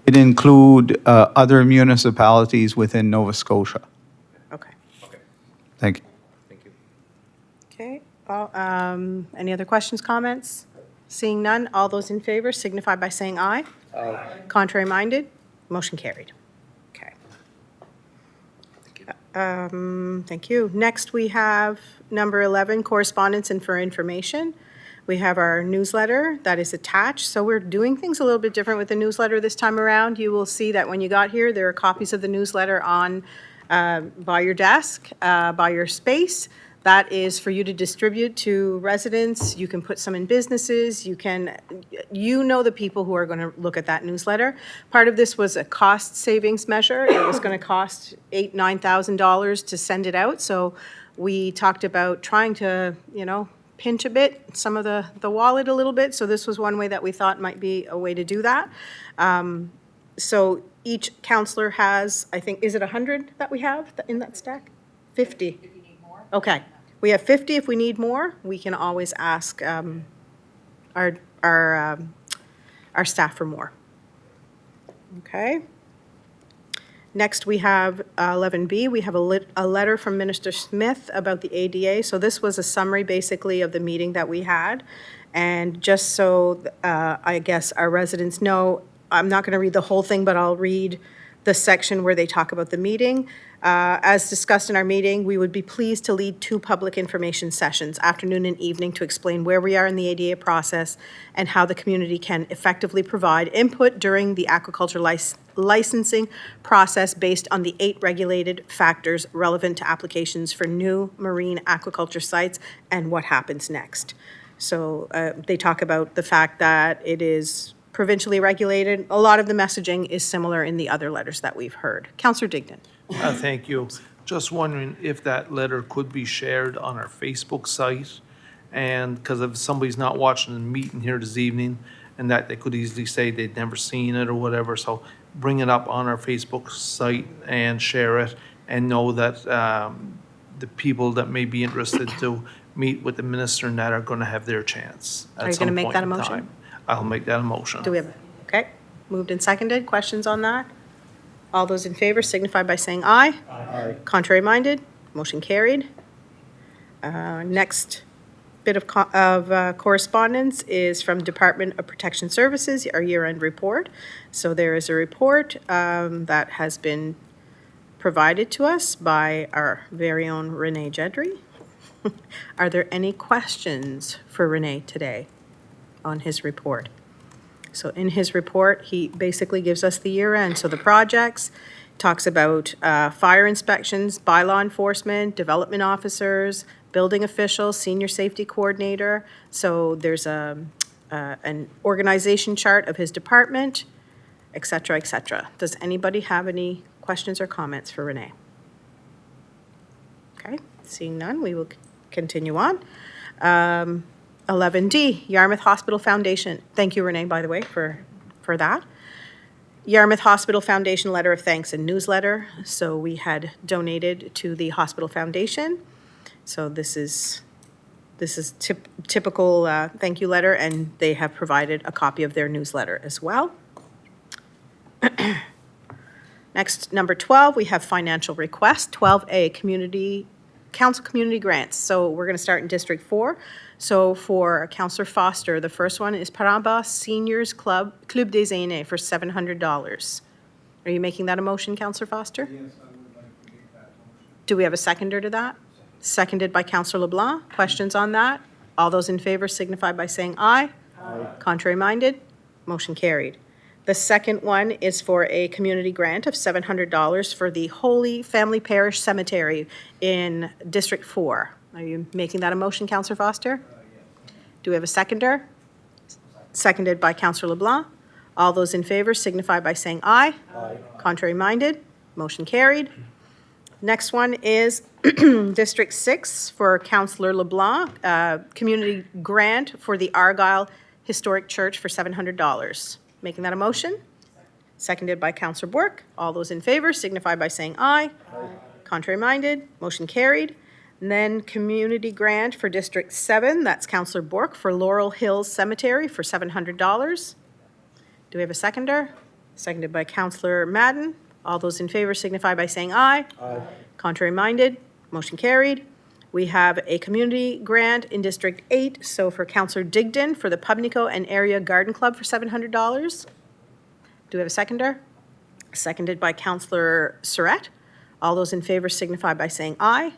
it include other municipalities within Nova Scotia. Okay. Okay, Thank you. thank you. Okay. Any other questions, comments? Seeing none, all those in favor signify by saying aye. Aye. Contrary minded, motion carried. Okay. Thank you. Next, we have number 11, correspondence and for information. We have our newsletter that is attached. So we're doing things a little bit different with the newsletter this time around. You will see that when you got here, there are copies of the newsletter on by your desk, by your space. That is for you to distribute to residents. You can put some in businesses. You know the people who are going to look at that newsletter. Part of this was a cost savings measure. It was going to cost $8,000-9,000 to send it out. So we talked about trying to, pinch a bit, some of the wallet a little bit. So this was one way that we thought might be a way to do that. So each counselor has, I think, is it 100 that we have in that stack? 50. If you need more. Okay. We have 50 if we need more. We can always ask our staff for more. Okay. Next, we have 11B. We have a letter from Minister Smith about the ADA. So this was a summary, basically, of the meeting that we had. And just so I guess our residents know, I'm not going to read the whole thing, but I'll read the section where they talk about the meeting. As discussed in our meeting, we would be pleased to lead 2 public information sessions, afternoon and evening, to explain where we are in the ADA process and how the community can effectively provide input during the aquaculture licensing process based on the 8 regulated factors relevant to applications for new marine aquaculture sites and what happens next. So they talk about the fact that it is provincially regulated. A lot of the messaging is similar in the other letters that we've heard. Councillor Digdon. Thank you. Just wondering if that letter could be shared on our Facebook site. And because if somebody's not watching the meeting here this evening, and that they could easily say they'd never seen it or whatever, so bring it up on our Facebook site and share it, and know that the people that may be interested to meet with the minister and that are going to have their chance Are at you gonna some make point that a in motion? time. I'll make that a motion. Do we have, okay, moved and seconded. Questions on that? All those in favor signify by saying aye. Aye. Contrary minded, motion carried. Next bit of correspondence is from Department of Protection Services, our year-end report. So there is a report that has been provided to us by our very own Renee Jedry. Are there any questions for Renee today on his report? So in his report, he basically gives us the year-end. So the projects, talks about fire inspections, bylaw enforcement, development officers, building officials, senior safety coordinator. So there's an organization chart of his department, et cetera, et cetera. Does anybody have any questions or comments for Renee? Okay, seeing none, we will continue on. 11D, Yarmouth Hospital Foundation. Thank you, Renee, by the way, for that. Yarmouth Hospital Foundation letter of thanks and newsletter. So we had donated to the Hospital Foundation. So this is typical thank you letter, and they have provided a copy of their newsletter as well. Next, number 12, we have financial request. 12A, council community grants. So we're going to start in District 4. So for Councillor Foster, the first one is Paramba Seniors Club des Aînés for $700. Are you making that a motion, Councillor Foster? Yes, I would like to make that motion. Do we have a seconder to that? Seconded by Councillor LeBlanc. Questions on that? All those in favor signify by saying aye. Aye. Contrary minded? Motion carried. The second one is for a community grant of $700 for the Holy Family Parish Cemetery in District 4. Are you making that a motion, Councillor Foster? Yes. Do we have a seconder? Seconded by Councillor LeBlanc. All those in favor signify by saying aye. Aye. Contrary minded? Motion carried. Next one is District 6 for Councillor LeBlanc, community grant for the Argyle Historic Church for $700. Making that a motion? Seconded by Councillor Bourque. All those in favor signify by saying aye. Aye. Contrary minded? Motion carried. And then community grant for District 7, that's Councillor Bourque for Laurel Hills Cemetery for $700. Do we have a seconder? Seconded by Councillor Madden. All those in favor signify by saying aye. Aye. Contrary minded, motion carried. We have a community grant in District 8, so for Councillor Digdon for the Pubnico and Area Garden Club for $700. Do we have a seconder? Seconded by Councillor Surratt. All those in favor signify by saying aye.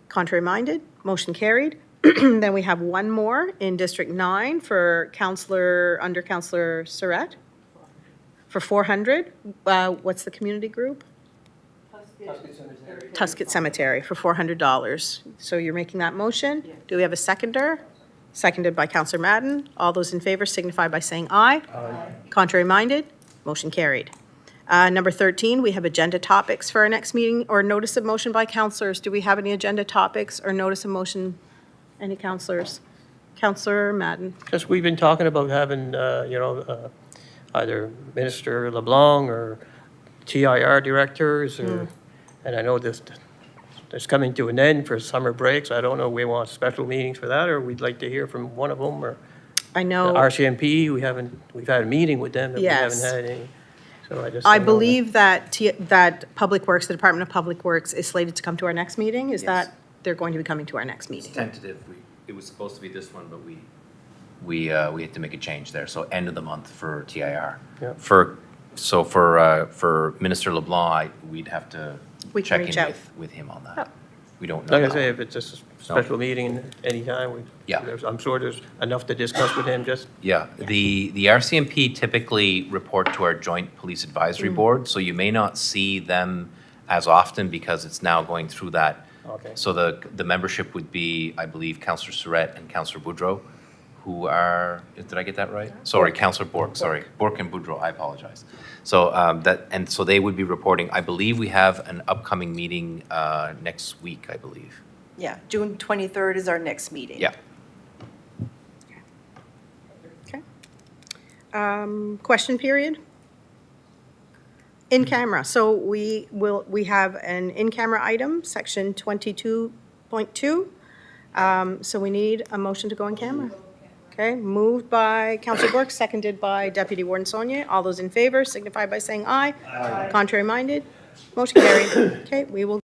Contrary minded, motion carried. Then we have one more in District 9 for under Councillor Surratt for $400. What's the community group? Tusket Cemetery for $400. So you're making that motion? Yeah. Do we have a seconder? Seconded by Councillor Madden. All those in favor signify by saying aye. Aye. Contrary minded, motion carried. Number 13, we have agenda topics for our next meeting or notice of motion by councillors. Do we have any agenda topics or notice of motion? Any councillors? Councillor Madden. Because we've been talking about having, either Minister LeBlanc or TIR directors, or, and I know this it's coming to an end for summer breaks. I don't know, we want special meetings for that, or we'd like to hear from one of them, or I the know, RCMP, we've had a meeting with them, but we haven't Yes. had any. So I just. I don't know. believe that, that Public Works, the Department of Public Works is slated to come to our next meeting. Is Yes. that, they're going to be coming to our next meeting? Tentative, it was supposed to be this one, but we had to make a change there, so end of the month for TIR. Yeah. For Minister LeBlanc, we'd have to We can check reach in out. with him on that. We don't know. Like I now. say, if it's just a special meeting anytime, Yeah. I'm sure there's enough to discuss with him, just. Yeah, the RCMP typically report to our Joint Police Advisory Board, so you may not see them as often because it's now going through that. Okay. So the membership would be, I believe, Councillor Surratt and Councillor Boudreau, who are, did I get that right? Sorry, Councillor Bork, sorry. Bork and Boudreau, I apologize. So so they would be reporting. I believe we have an upcoming meeting next week, I believe. Yeah, June 23rd is our next meeting. Yeah. Okay. Question period? In camera, so we have an in-camera item, section 22.2. So we need a motion to go in camera. Okay, moved by Councillor Bork, seconded by Deputy Warden Saunier. All those in favor signify by saying aye. Aye. Contrary minded, motion carried. Okay, we will